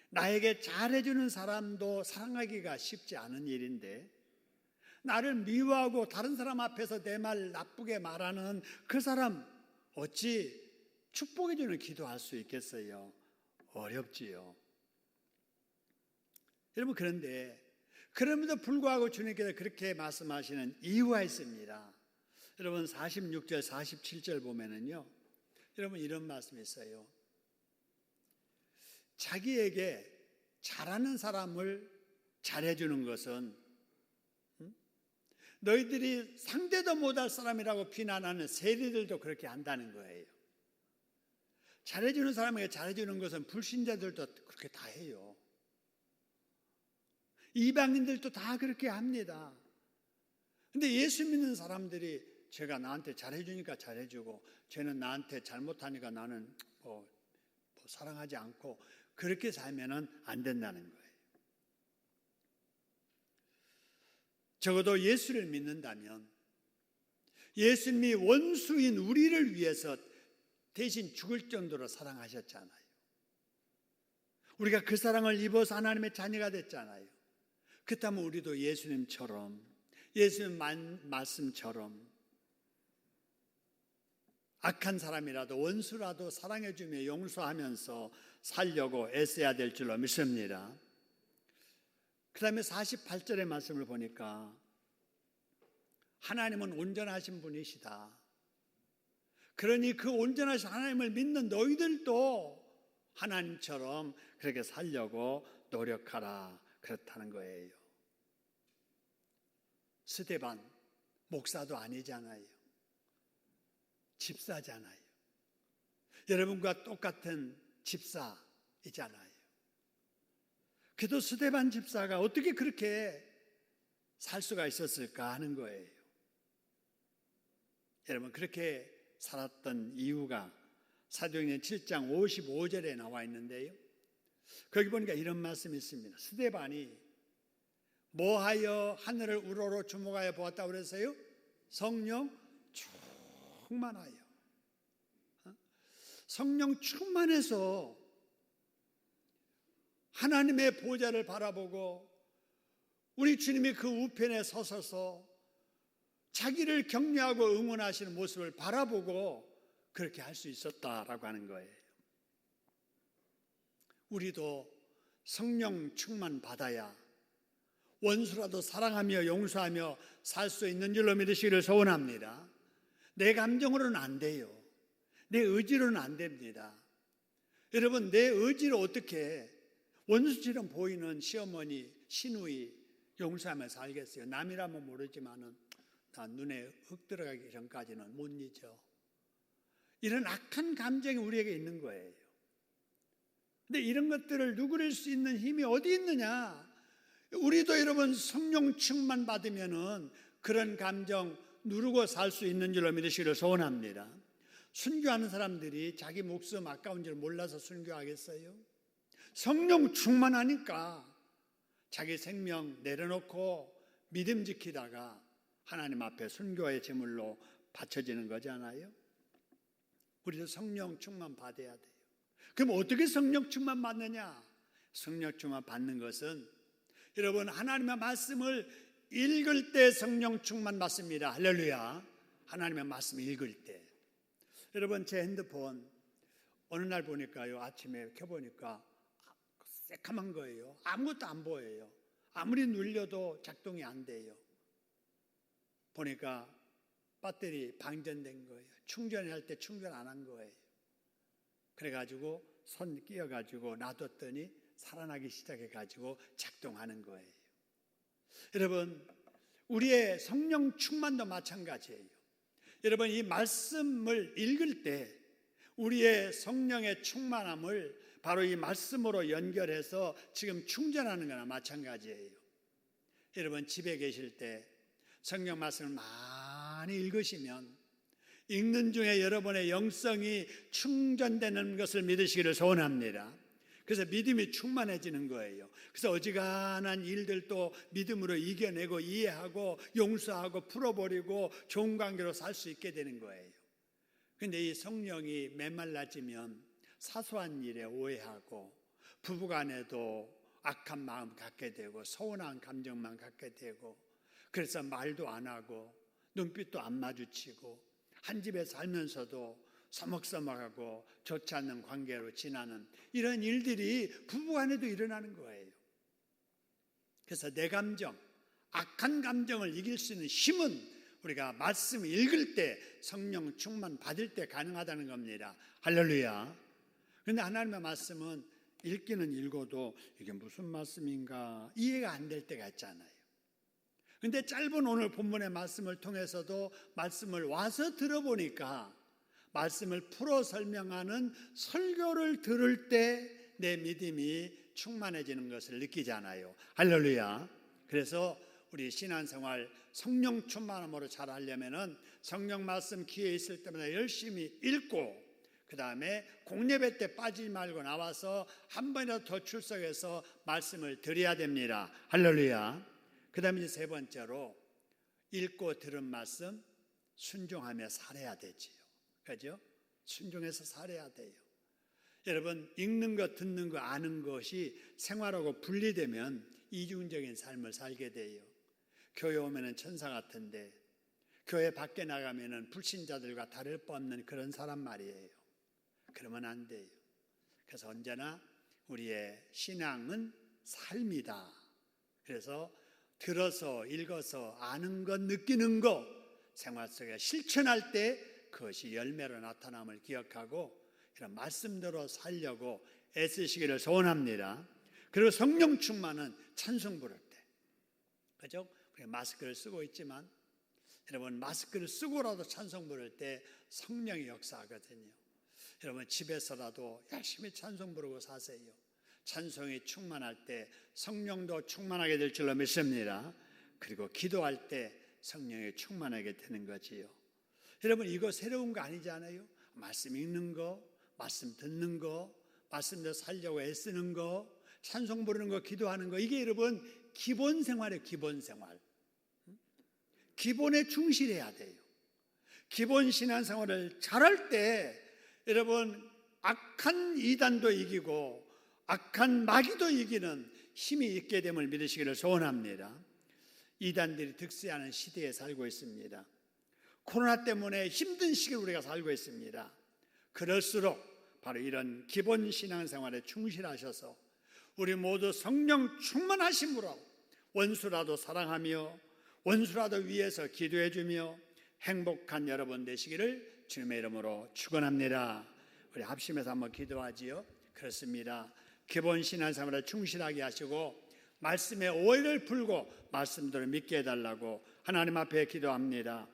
B: 나에게 잘해주는 사람도 사랑하기가 쉽지 않은 일인데, 나를 미워하고 다른 사람 앞에서 내 말 나쁘게 말하는 그 사람 어찌 축복해주는 기도할 수 있겠어요? 어렵지요. 여러분, 그런데 그럼에도 불구하고 주님께서 그렇게 말씀하시는 이유가 있습니다. 여러분, 46절 47절 보면은요, 여러분 이런 말씀이 있어요. 자기에게 잘하는 사람을 잘해주는 것은 너희들이 상대도 못할 사람이라고 비난하는 세리들도 그렇게 한다는 거예요. 잘해주는 사람에게 잘해주는 것은 불신자들도 그렇게 다 해요. 이방인들도 다 그렇게 합니다. 근데 예수 믿는 사람들이 제가 나한테 잘해주니까 잘해주고 쟤는 나한테 잘못하니까 나는 사랑하지 않고 그렇게 살면은 안 된다는 거예요. 적어도 예수를 믿는다면 예수님이 원수인 우리를 위해서 대신 죽을 정도로 사랑하셨잖아요. 우리가 그 사랑을 입어서 하나님의 자녀가 됐잖아요. 그렇다면 우리도 예수님처럼, 예수님 말씀처럼 악한 사람이라도 원수라도 사랑해주며 용서하면서 살려고 애써야 될 줄로 믿습니다. 그 다음에 48절의 말씀을 보니까 하나님은 온전하신 분이시다. 그러니 그 온전하신 하나님을 믿는 너희들도 하나님처럼 그렇게 살려고 노력하라. 그렇다는 거예요. 스데반 목사도 아니잖아요. 집사잖아요. 여러분과 똑같은 집사이잖아요. 그래도 스데반 집사가 어떻게 그렇게 살 수가 있었을까 하는 거예요. 여러분, 그렇게 살았던 이유가 사도행전 7장 55절에 나와 있는데요. 거기 보니까 이런 말씀이 있습니다. 스데반이 뭐하여 하늘을 우러러 주목하여 보았다고 그랬어요? 성령 충만하여. 성령 충만해서 하나님의 보좌를 바라보고 우리 주님이 그 우편에 서서서 자기를 격려하고 응원하시는 모습을 바라보고 그렇게 할 수 있었다라고 하는 거예요. 우리도 성령 충만 받아야 원수라도 사랑하며 용서하며 살 수 있는 줄로 믿으시기를 소원합니다. 내 감정으로는 안 돼요. 내 의지로는 안 됩니다. 여러분, 내 의지로 어떻게 원수처럼 보이는 시어머니, 시누이 용서하며 살겠어요? 남이라면 모르지만은 나 눈에 흙 들어가기 전까지는 못 잊어. 이런 악한 감정이 우리에게 있는 거예요. 근데 이런 것들을 누그릴 수 있는 힘이 어디 있느냐? 우리도 여러분 성령 충만 받으면은 그런 감정 누르고 살 수 있는 줄로 믿으시기를 소원합니다. 순교하는 사람들이 자기 목숨 아까운 줄 몰라서 순교하겠어요? 성령 충만하니까 자기 생명 내려놓고 믿음 지키다가 하나님 앞에 순교의 제물로 바쳐지는 거잖아요. 우리도 성령 충만 받아야 돼요. 그럼 어떻게 성령 충만 받느냐? 성령 충만 받는 것은 여러분 하나님의 말씀을 읽을 때 성령 충만 받습니다. 할렐루야. 하나님의 말씀 읽을 때. 여러분, 제 핸드폰 어느 날 보니까요, 아침에 켜보니까 새카만 거예요. 아무것도 안 보여요. 아무리 눌려도 작동이 안 돼요. 보니까 배터리 방전된 거예요. 충전할 때 충전 안 한 거예요. 그래가지고 손 끼워가지고 놔뒀더니 살아나기 시작해가지고 작동하는 거예요. 여러분, 우리의 성령 충만도 마찬가지예요. 여러분, 이 말씀을 읽을 때 우리의 성령의 충만함을 바로 이 말씀으로 연결해서 지금 충전하는 거나 마찬가지예요. 여러분, 집에 계실 때 성령 말씀을 많이 읽으시면 읽는 중에 여러분의 영성이 충전되는 것을 믿으시기를 소원합니다. 그래서 믿음이 충만해지는 거예요. 그래서 어지간한 일들도 믿음으로 이겨내고 이해하고 용서하고 풀어버리고 좋은 관계로 살 수 있게 되는 거예요. 그런데 이 성령이 메말라지면 사소한 일에 오해하고 부부간에도 악한 마음 갖게 되고 서운한 감정만 갖게 되고 그래서 말도 안 하고 눈빛도 안 마주치고 한 집에 살면서도 서먹서먹하고 좋지 않는 관계로 지나는 이런 일들이 부부간에도 일어나는 거예요. 그래서 내 감정, 악한 감정을 이길 수 있는 힘은 우리가 말씀을 읽을 때 성령 충만 받을 때 가능하다는 겁니다. 할렐루야. 그런데 하나님의 말씀은 읽기는 읽어도 이게 무슨 말씀인가 이해가 안 될 때가 있잖아요. 그런데 짧은 오늘 본문의 말씀을 통해서도 말씀을 와서 들어보니까 말씀을 풀어 설명하는 설교를 들을 때 내 믿음이 충만해지는 것을 느끼잖아요. 할렐루야. 그래서 우리 신앙생활 성령 충만함으로 잘하려면은 성령 말씀 기회 있을 때마다 열심히 읽고 그 다음에 공예배 때 빠지지 말고 나와서 한 번이라도 더 출석해서 말씀을 드려야 됩니다. 할렐루야. 그 다음에 세 번째로 읽고 들은 말씀 순종하며 살아야 되지요. 그죠? 순종해서 살아야 돼요. 여러분, 읽는 것, 듣는 거, 아는 것이 생활하고 분리되면 이중적인 삶을 살게 돼요. 교회 오면은 천사 같은데 교회 밖에 나가면은 불신자들과 다를 바 없는 그런 사람 말이에요. 그러면 안 돼요. 그래서 언제나 우리의 신앙은 삶이다. 그래서 들어서 읽어서 아는 것, 느끼는 것 생활 속에 실천할 때 그것이 열매로 나타남을 기억하고 이런 말씀대로 살려고 애쓰시기를 소원합니다. 그리고 성령 충만은 찬송 부를 때, 그죠? 우리가 마스크를 쓰고 있지만 여러분, 마스크를 쓰고라도 찬송 부를 때 성령이 역사하거든요. 여러분, 집에서라도 열심히 찬송 부르고 사세요. 찬송이 충만할 때 성령도 충만하게 될 줄로 믿습니다. 그리고 기도할 때 성령이 충만하게 되는 거지요. 여러분, 이거 새로운 거 아니잖아요. 말씀 읽는 거, 말씀 듣는 거, 말씀대로 살려고 애쓰는 거, 찬송 부르는 거, 기도하는 거, 이게 여러분 기본 생활이에요. 기본 생활. 기본에 충실해야 돼요. 기본 신앙생활을 잘할 때 여러분 악한 이단도 이기고 악한 마귀도 이기는 힘이 있게 됨을 믿으시기를 소원합니다. 이단들이 득세하는 시대에 살고 있습니다. 코로나 때문에 힘든 시기를 우리가 살고 있습니다. 그럴수록 바로 이런 기본 신앙생활에 충실하셔서 우리 모두 성령 충만하심으로 원수라도 사랑하며 원수라도 위해서 기도해주며 행복한 여러분 되시기를 주님의 이름으로 축원합니다. 우리 합심해서 한번 기도하지요. 그렇습니다. 기본 신앙생활에 충실하게 하시고 말씀의 오해를 풀고 말씀대로 믿게 해달라고 하나님 앞에 기도합니다.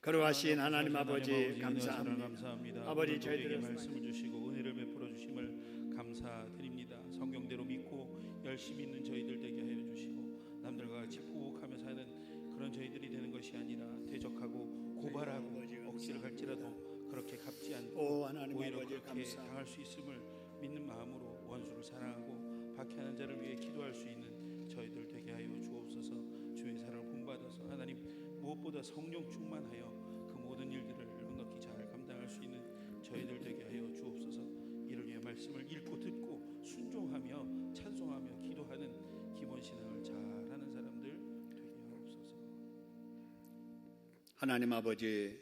B: 거룩하신 하나님 아버지 감사합니다. 아버지, 저희들에게
E: 말씀을 주시고 은혜를 베풀어 주심을 감사드립니다. 성경대로 믿고 열심히 있는 저희들 되게 하여 주시고 남들과 같이 부옥하며 사는 그런 저희들이 되는 것이 아니라 대적하고 고발하고 억지를 갈지라도 그렇게 갚지 않고 오히려 그렇게 당할 수 있음을 믿는 마음으로 원수를 사랑하고 박해하는 자를 위해 기도할 수 있는 저희들 되게 하여 주옵소서. 주의 사랑을 본받아서 하나님 무엇보다 성령 충만하여 그 모든 일들을 넉넉히 잘 감당할 수 있는 저희들 되게 하여 주옵소서. 이를 위해 말씀을 읽고 듣고 순종하며 찬송하며 기도하는 기본 신앙을 잘하는 사람들 되게 하옵소서.
B: 하나님 아버지,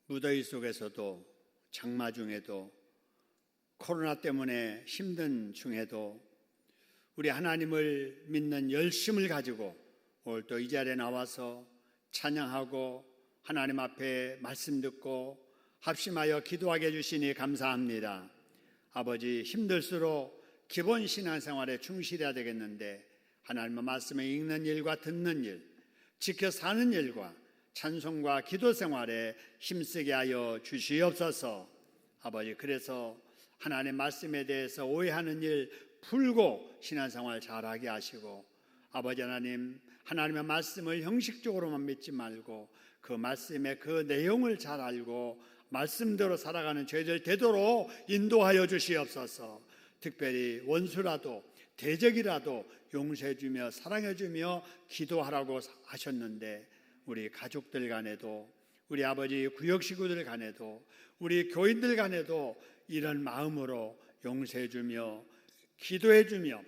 B: 무더위 속에서도 장마 중에도 코로나 때문에 힘든 중에도 우리 하나님을 믿는 열심을 가지고 오늘 또 이 자리에 나와서 찬양하고 하나님 앞에 말씀 듣고 합심하여 기도하게 해주시니 감사합니다. 아버지, 힘들수록 기본 신앙생활에 충실해야 되겠는데 하나님의 말씀을 읽는 일과 듣는 일, 지켜 사는 일과 찬송과 기도 생활에 힘쓰게 하여 주시옵소서. 아버지, 그래서 하나님의 말씀에 대해서 오해하는 일 풀고 신앙생활 잘하게 하시고 아버지 하나님, 하나님의 말씀을 형식적으로만 믿지 말고 그 말씀의 그 내용을 잘 알고 말씀대로 살아가는 저희들 되도록 인도하여 주시옵소서. 특별히 원수라도 대적이라도 용서해주며 사랑해주며 기도하라고 하셨는데 우리 가족들 간에도 우리 아버지 구역 식구들 간에도 우리 교인들 간에도 이런 마음으로 용서해주며 기도해주며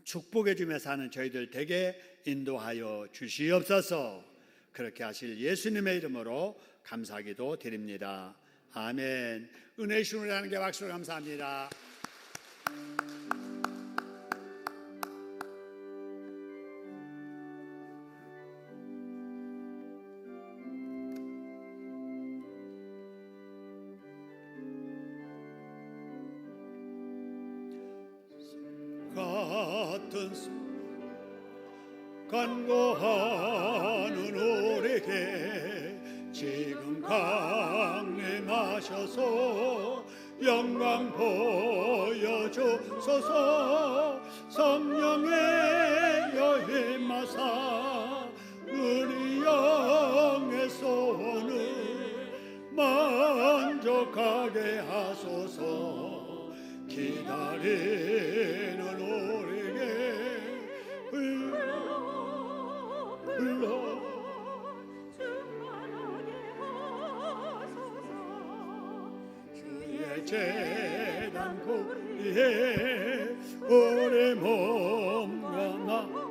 B: 축복해주며 사는 저희들 되게 인도하여 주시옵소서. 그렇게 하실 예수님의 이름으로 감사기도 드립니다. 아멘. 은혜 주신 우리 하나님께 박수로 감사합니다.
C: 같은 간구하는 우리에게 지금 강림하셔서 영광 보여주소서. 성령의 여임하사 우리 영의 소원을 만족하게 하소서. 기다리는 우리에게 재단 구리에 우리 몸과 나가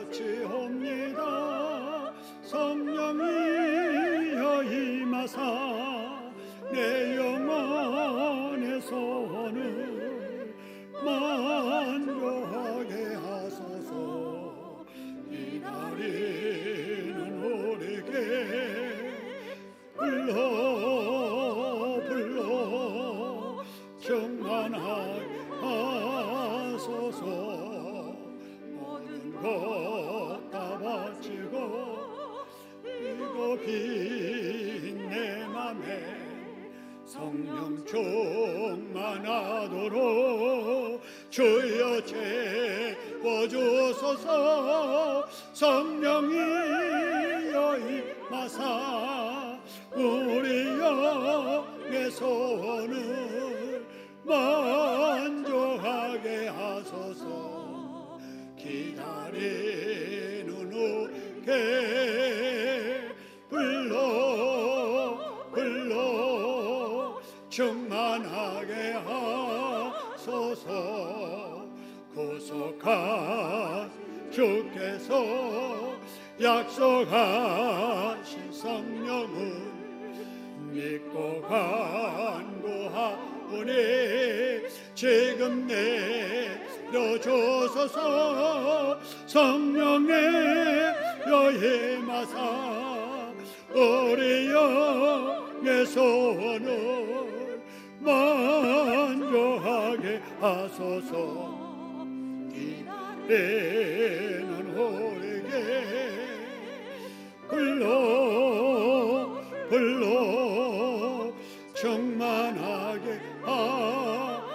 C: 어찌옵니다. 성령이여 임하사 내 영혼의 소원을 만족하게 하소서. 기다리는 우리에게 불러 충만하게 하소서. 모든 것 다 바치고 이고 빈 내 맘에 성령 충만하도록 주여 채워주소서. 성령이여 임하사 우리 영의 소원을 만족하게 하소서. 기다리는 우리에게 불러 충만하게 하소서. 구속한 주께서 약속하신 성령을 믿고 간구하오니 지금 내려주소서. 성령의 여임하사 우리 영의 소원을 만족하게 하소서. 기다리는 우리에게 불러 충만하게 하소서.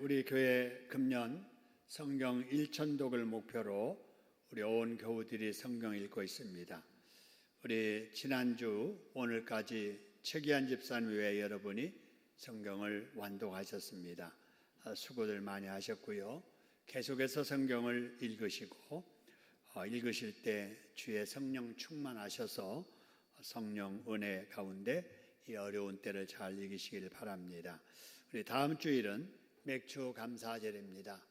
B: 우리 교회 금년 성경 1천독을 목표로 우리 온 교우들이 성경 읽고 있습니다. 우리 지난주 오늘까지 최기한 집사님 외에 여러분이 성경을 완독하셨습니다. 수고들 많이 하셨고요. 계속해서 성경을 읽으시고 읽으실 때 주의 성령 충만하셔서 성령 은혜 가운데 이 어려운 때를 잘 이기시길 바랍니다. 우리 다음 주일은 맥주 감사절입니다.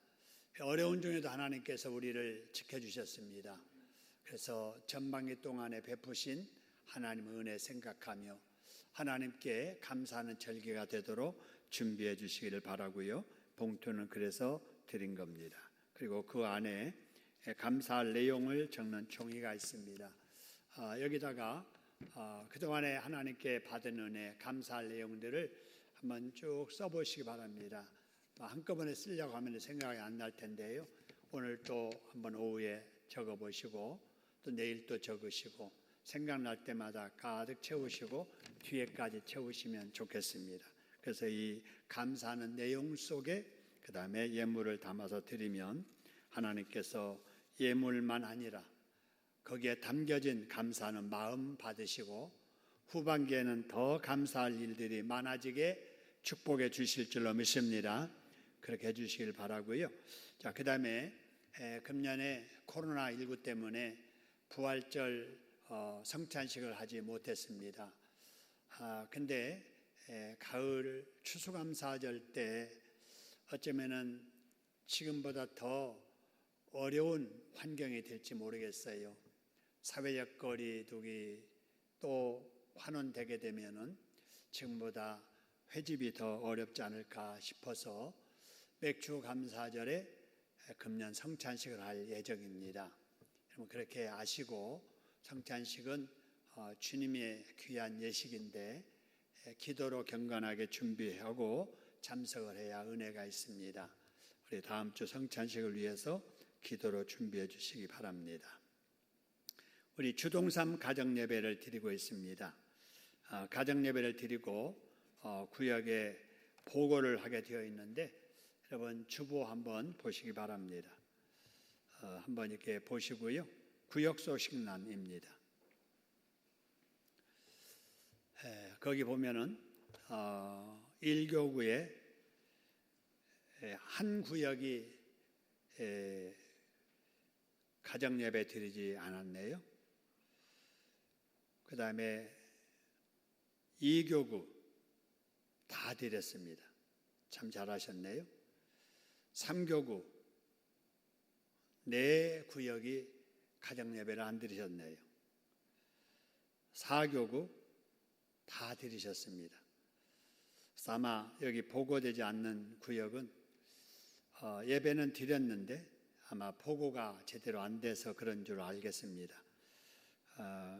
B: 어려운 중에도 하나님께서 우리를 지켜주셨습니다. 그래서 전반기 동안에 베푸신 하나님의 은혜 생각하며 하나님께 감사하는 절기가 되도록 준비해 주시기를 바라고요. 봉투는 그래서 드린 겁니다. 그리고 그 안에 감사할 내용을 적는 종이가 있습니다. 여기다가 그동안에 하나님께 받은 은혜, 감사할 내용들을 한번 쭉 써보시기 바랍니다. 한꺼번에 쓰려고 하면 생각이 안 날 텐데요. 오늘 또 한번 오후에 적어보시고 또 내일 또 적으시고 생각날 때마다 가득 채우시고 뒤에까지 채우시면 좋겠습니다. 그래서 이 감사하는 내용 속에 그 다음에 예물을 담아서 드리면 하나님께서 예물만 아니라 거기에 담겨진 감사하는 마음 받으시고 후반기에는 더 감사할 일들이 많아지게 축복해 주실 줄로 믿습니다. 그렇게 해주시길 바라고요. 자, 그 다음에 금년에 코로나19 때문에 부활절 성찬식을 하지 못했습니다. 근데 가을 추수감사절 때 어쩌면은 지금보다 더 어려운 환경이 될지 모르겠어요. 사회적 거리두기 또 환원되게 되면은 지금보다 회집이 더 어렵지 않을까 싶어서 맥주 감사절에 금년 성찬식을 할 예정입니다. 여러분 그렇게 아시고 성찬식은 주님의 귀한 예식인데 기도로 경건하게 준비하고 참석을 해야 은혜가 있습니다. 우리 다음 주 성찬식을 위해서 기도로 준비해 주시기 바랍니다. 우리 주동삼 가정예배를 드리고 있습니다. 가정예배를 드리고 구역에 보고를 하게 되어 있는데 여러분 주보 한번 보시기 바랍니다. 한번 이렇게 보시고요. 구역 소식란입니다. 거기 보면은 1교구에 한 구역이 가정 예배 드리지 않았네요. 그 다음에 2교구 다 드렸습니다. 참 잘하셨네요. 3교구 4구역이 가정 예배를 안 드리셨네요. 4교구 다 드리셨습니다. 아마 여기 보고되지 않는 구역은 예배는 드렸는데 아마 보고가 제대로 안 돼서 그런 줄 알겠습니다.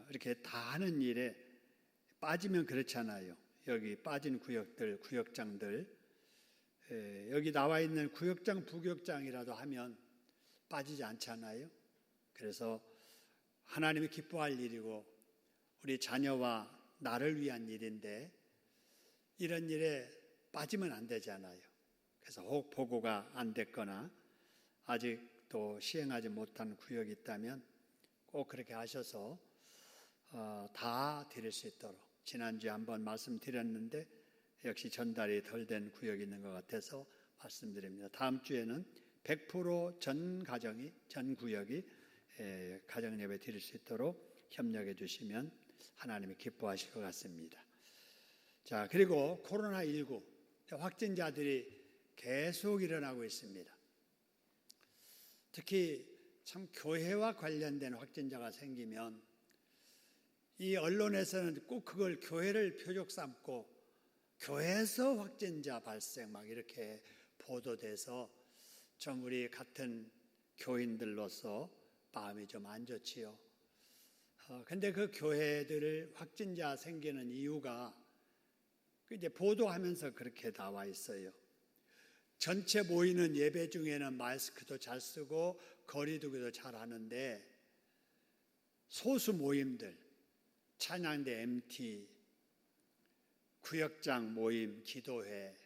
B: 이렇게 다 하는 일에 빠지면 그렇잖아요. 여기 빠진 구역들, 구역장들, 여기 나와 있는 구역장, 부구역장이라도 하면 빠지지 않잖아요. 그래서 하나님이 기뻐할 일이고 우리 자녀와 나를 위한 일인데 이런 일에 빠지면 안 되잖아요. 그래서 혹 보고가 안 됐거나 아직도 시행하지 못한 구역이 있다면 꼭 그렇게 하셔서 다 드릴 수 있도록, 지난주에 한번 말씀드렸는데 역시 전달이 덜 된 구역이 있는 것 같아서 말씀드립니다. 다음 주에는 100% 전 가정이, 전 구역이 가정 예배 드릴 수 있도록 협력해 주시면 하나님이 기뻐하실 것 같습니다. 자, 그리고 코로나19 확진자들이 계속 일어나고 있습니다. 특히 참 교회와 관련된 확진자가 생기면 이 언론에서는 꼭 그걸 교회를 표적 삼고 교회에서 확진자 발생 막 이렇게 보도돼서 좀 우리 같은 교인들로서 마음이 좀 안 좋지요. 근데 그 교회들을 확진자 생기는 이유가 이제 보도하면서 그렇게 나와 있어요. 전체 모이는 예배 중에는 마스크도 잘 쓰고 거리두기도 잘 하는데 소수 모임들, 찬양대 MT, 구역장 모임, 기도회,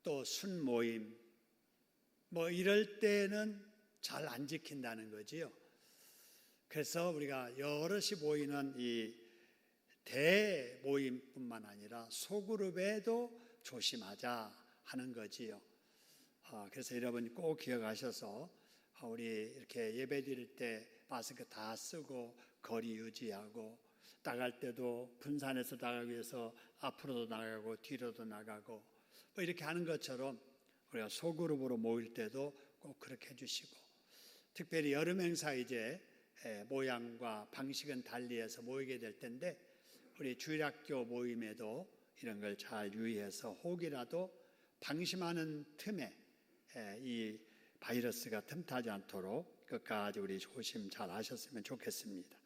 B: 또 순 모임, 뭐 이럴 때는 잘 안 지킨다는 거지요. 그래서 우리가 여럿이 모이는 이 대모임뿐만 아니라 소그룹에도 조심하자 하는 거지요. 그래서 여러분 꼭 기억하셔서 우리 이렇게 예배 드릴 때 마스크 다 쓰고 거리 유지하고 나갈 때도 분산해서 나가기 위해서 앞으로도 나가고 뒤로도 나가고 뭐 이렇게 하는 것처럼 우리가 소그룹으로 모일 때도 꼭 그렇게 해주시고, 특별히 여름 행사 이제 모양과 방식은 달리해서 모이게 될 텐데 우리 주일학교 모임에도 이런 걸 잘 유의해서 혹이라도 방심하는 틈에 이 바이러스가 틈타지 않도록 끝까지 우리 조심 잘 하셨으면 좋겠습니다.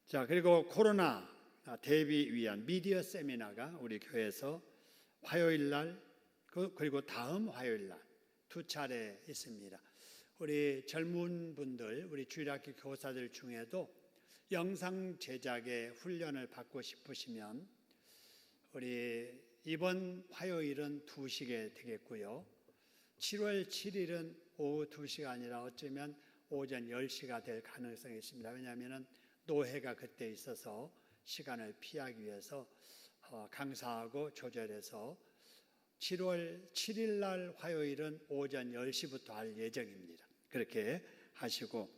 B: 자, 그리고 코로나 대비 위한 미디어 세미나가 우리 교회에서 화요일 날 그리고 다음 화요일 날 2차례 있습니다. 우리 젊은 분들, 우리 주일학교 교사들 중에도 영상 제작의 훈련을 받고 싶으시면 우리 이번 화요일은 2시에 되겠고요. 7월 7일은 오후 2시가 아니라 어쩌면 오전 10시가 될 가능성이 있습니다. 왜냐하면 노회가 그때 있어서 시간을 피하기 위해서 강사하고 조절해서 7월 7일 날 화요일은 오전 10시부터 할 예정입니다. 그렇게 하시고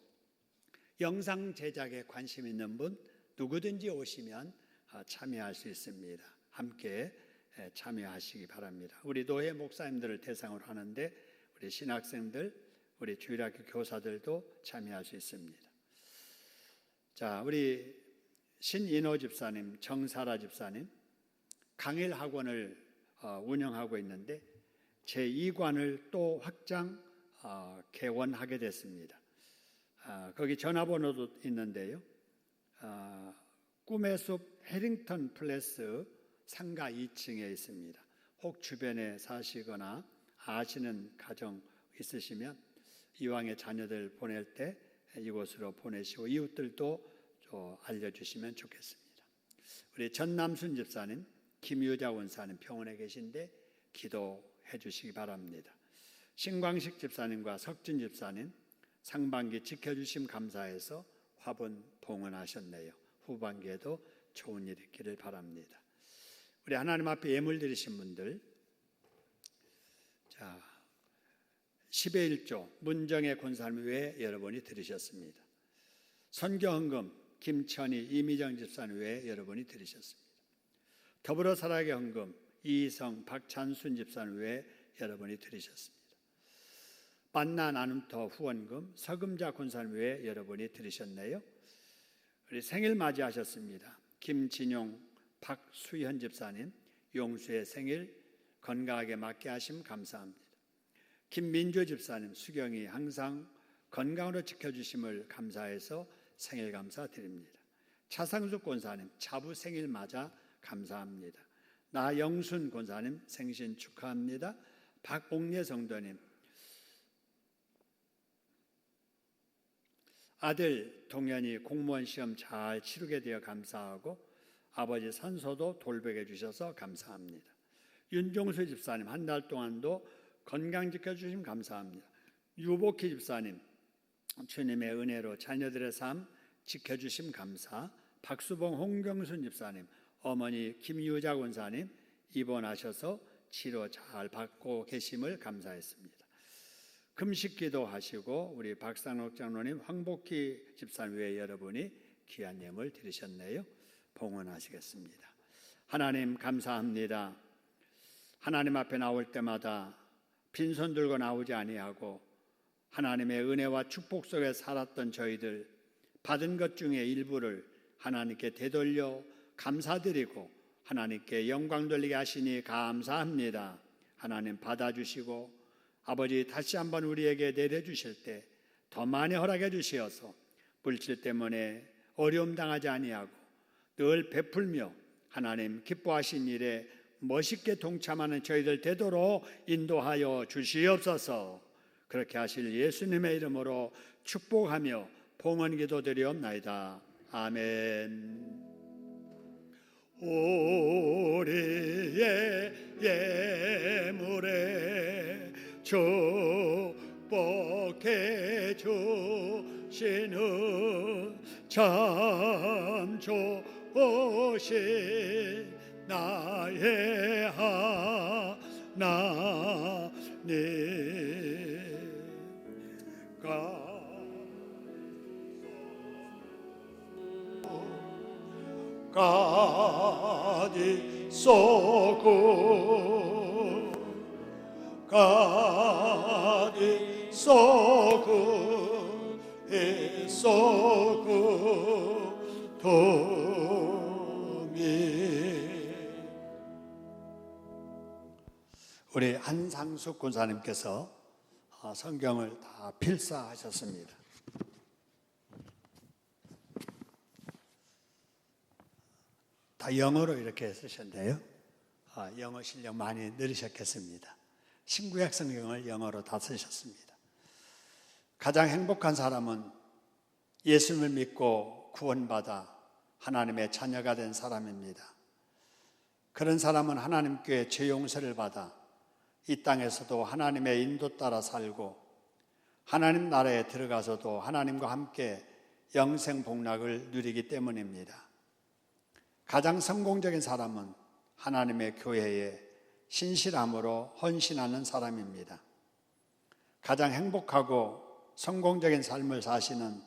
B: 영상 제작에 관심 있는 분 누구든지 오시면 참여할 수 있습니다. 함께 참여하시기 바랍니다. 우리 노회 목사님들을 대상으로 하는데 우리 신학생들, 우리 주일학교 교사들도 참여할 수 있습니다. 자, 우리 신인호 집사님, 정사라 집사님 강일 학원을 운영하고 있는데 제2관을 또 확장 개원하게 됐습니다. 거기 전화번호도 있는데요. 꿈의 숲 해링턴 플레스 상가 2층에 있습니다. 혹 주변에 사시거나 아시는 가정 있으시면 이왕에 자녀들 보낼 때 이곳으로 보내시고 이웃들도 알려주시면 좋겠습니다. 우리 전남순 집사님, 김유자 원사님 병원에 계신데 기도해 주시기 바랍니다. 신광식 집사님과 석진 집사님 상반기 지켜주심 감사해서 화분 봉헌하셨네요. 후반기에도 좋은 일이 있기를 바랍니다. 우리 하나님 앞에 예물 드리신 분들, 자 10의 1조 문정의 권사님 외에 여러분이 드리셨습니다. 선교헌금 김천희 이미정 집사님 외에 여러분이 드리셨습니다. 더불어 살아계 헌금 이희성 박찬순 집사님 외에 여러분이 드리셨습니다. 만나 나눔터 후원금 서금자 권사님 외에 여러분이 드리셨네요. 우리 생일 맞이하셨습니다. 김진용 박수현 집사님 용수의 생일 건강하게 맞게 하심 감사합니다. 김민주 집사님 수경이 항상 건강으로 지켜주심을 감사해서 생일 감사드립니다. 차상숙 권사님 차부 생일 맞아 감사합니다. 나영순 권사님 생신 축하합니다. 박옥례 성도님 아들 동현이 공무원 시험 잘 치르게 되어 감사하고 아버지 산소도 돌보게 해주셔서 감사합니다. 윤종수 집사님 한 달 동안도 건강 지켜주심 감사합니다. 유복희 집사님 주님의 은혜로 자녀들의 삶 지켜주심 감사. 박수봉 홍경순 집사님 어머니 김유자 권사님 입원하셔서 치료 잘 받고 계심을 감사했습니다. 금식기도 하시고 우리 박상록 장로님 황복희 집사님 외에 여러분이 귀한 예물 드리셨네요. 봉헌하시겠습니다. 하나님 감사합니다. 하나님 앞에 나올 때마다 빈손 들고 나오지 아니하고 하나님의 은혜와 축복 속에 살았던 저희들 받은 것 중에 일부를 하나님께 되돌려 감사드리고 하나님께 영광 돌리게 하시니 감사합니다. 하나님 받아주시고 아버지 다시 한번 우리에게 내려주실 때 더 많이 허락해 주시어서 물질 때문에 어려움 당하지 아니하고 늘 베풀며 하나님 기뻐하신 일에 멋있게 동참하는 저희들 되도록 인도하여 주시옵소서. 그렇게 하실 예수님의 이름으로 축복하며 봉헌 기도드리옵나이다. 아멘.
C: 우리의 예물에 축복해 주시는 참 좋으신 나의 하나님 가디 소구 가디 소구 소구 도미.
B: 우리 한상숙 권사님께서 성경을 다 필사하셨습니다. 다 영어로 이렇게 쓰셨네요. 영어 실력 많이 늘으셨겠습니다. 신구약 성경을 영어로 다 쓰셨습니다. 가장 행복한 사람은 예수님을 믿고 구원받아 하나님의 자녀가 된 사람입니다. 그런 사람은 하나님께 죄 용서를 받아 이 땅에서도 하나님의 인도 따라 살고 하나님 나라에 들어가서도 하나님과 함께 영생 복락을 누리기 때문입니다. 가장 성공적인 사람은 하나님의 교회에 신실함으로 헌신하는 사람입니다. 가장 행복하고 성공적인 삶을 사시는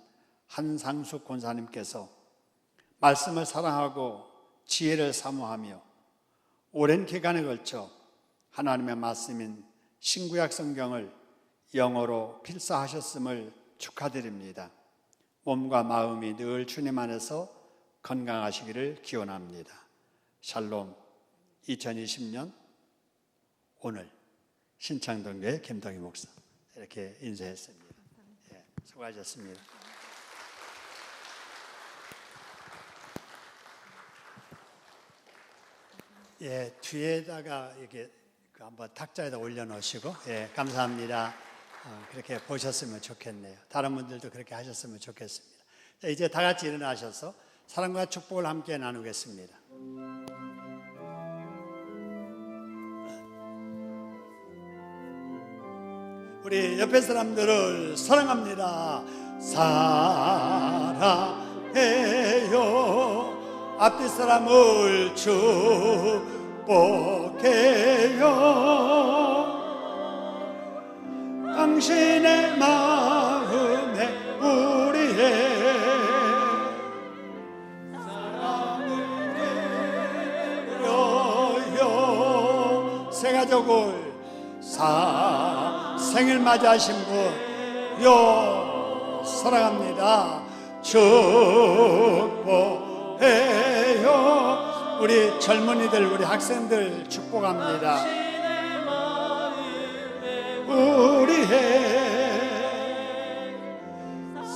B: 한상숙 권사님께서 말씀을 사랑하고 지혜를 사모하며 오랜 기간에 걸쳐 하나님의 말씀인 신구약 성경을 영어로 필사하셨음을 축하드립니다. 몸과 마음이 늘 주님 안에서 건강하시기를 기원합니다. 샬롬. 2020년 오늘 신창동교회 김동희 목사 이렇게 인사했습니다. 수고하셨습니다. 뒤에다가 이렇게 한번 탁자에다 올려놓으시고 감사합니다. 그렇게 보셨으면 좋겠네요. 다른 분들도 그렇게 하셨으면 좋겠습니다. 이제 다 같이 일어나셔서 사랑과 축복을 함께 나누겠습니다. 우리 옆에 사람들을 사랑합니다. 사랑해요. 앞뒤 사람을 축복해요. 당신의 마음에 우리의 사랑을 드려요. 새 가족을 생일 맞이하신 분 사랑합니다. 축복해요. 우리 젊은이들, 우리 학생들 축복합니다. 우리의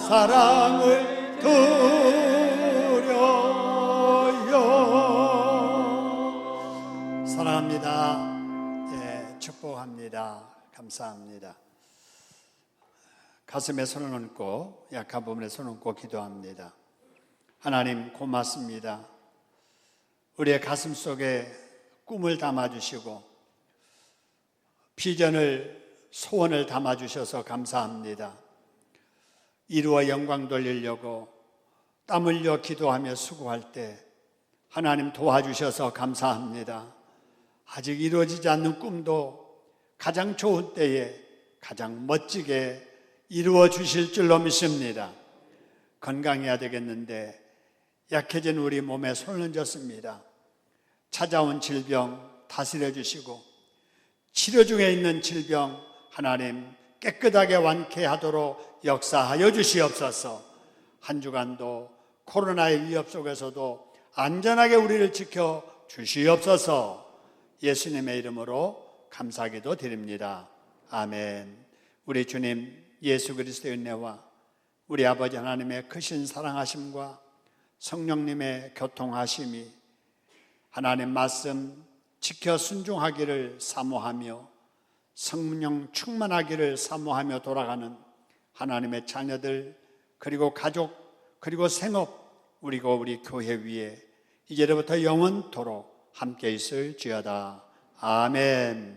B: 사랑을 드려요. 사랑합니다. 예, 축복합니다. 감사합니다. 가슴에 손을 얹고 약한 부분에 손을 얹고 기도합니다. 하나님 고맙습니다. 우리의 가슴 속에 꿈을 담아주시고 비전을, 소원을 담아주셔서 감사합니다. 이루어 영광 돌리려고 땀 흘려 기도하며 수고할 때 하나님 도와주셔서 감사합니다. 아직 이루어지지 않는 꿈도 가장 좋은 때에 가장 멋지게 이루어 주실 줄로 믿습니다. 건강해야 되겠는데 약해진 우리 몸에 손을 얹었습니다. 찾아온 질병 다스려 주시고 치료 중에 있는 질병 하나님 깨끗하게 완쾌하도록 역사하여 주시옵소서. 한 주간도 코로나의 위협 속에서도 안전하게 우리를 지켜 주시옵소서. 예수님의 이름으로 감사기도 드립니다. 아멘. 우리 주님 예수 그리스도의 은혜와 우리 아버지 하나님의 크신 사랑하심과 성령님의 교통하심이 하나님 말씀 지켜 순종하기를 사모하며 성령 충만하기를 사모하며 돌아가는 하나님의 자녀들, 그리고 가족, 그리고 생업, 그리고 우리 교회 위에 이제부터 영원토록 함께 있을지어다. 아멘.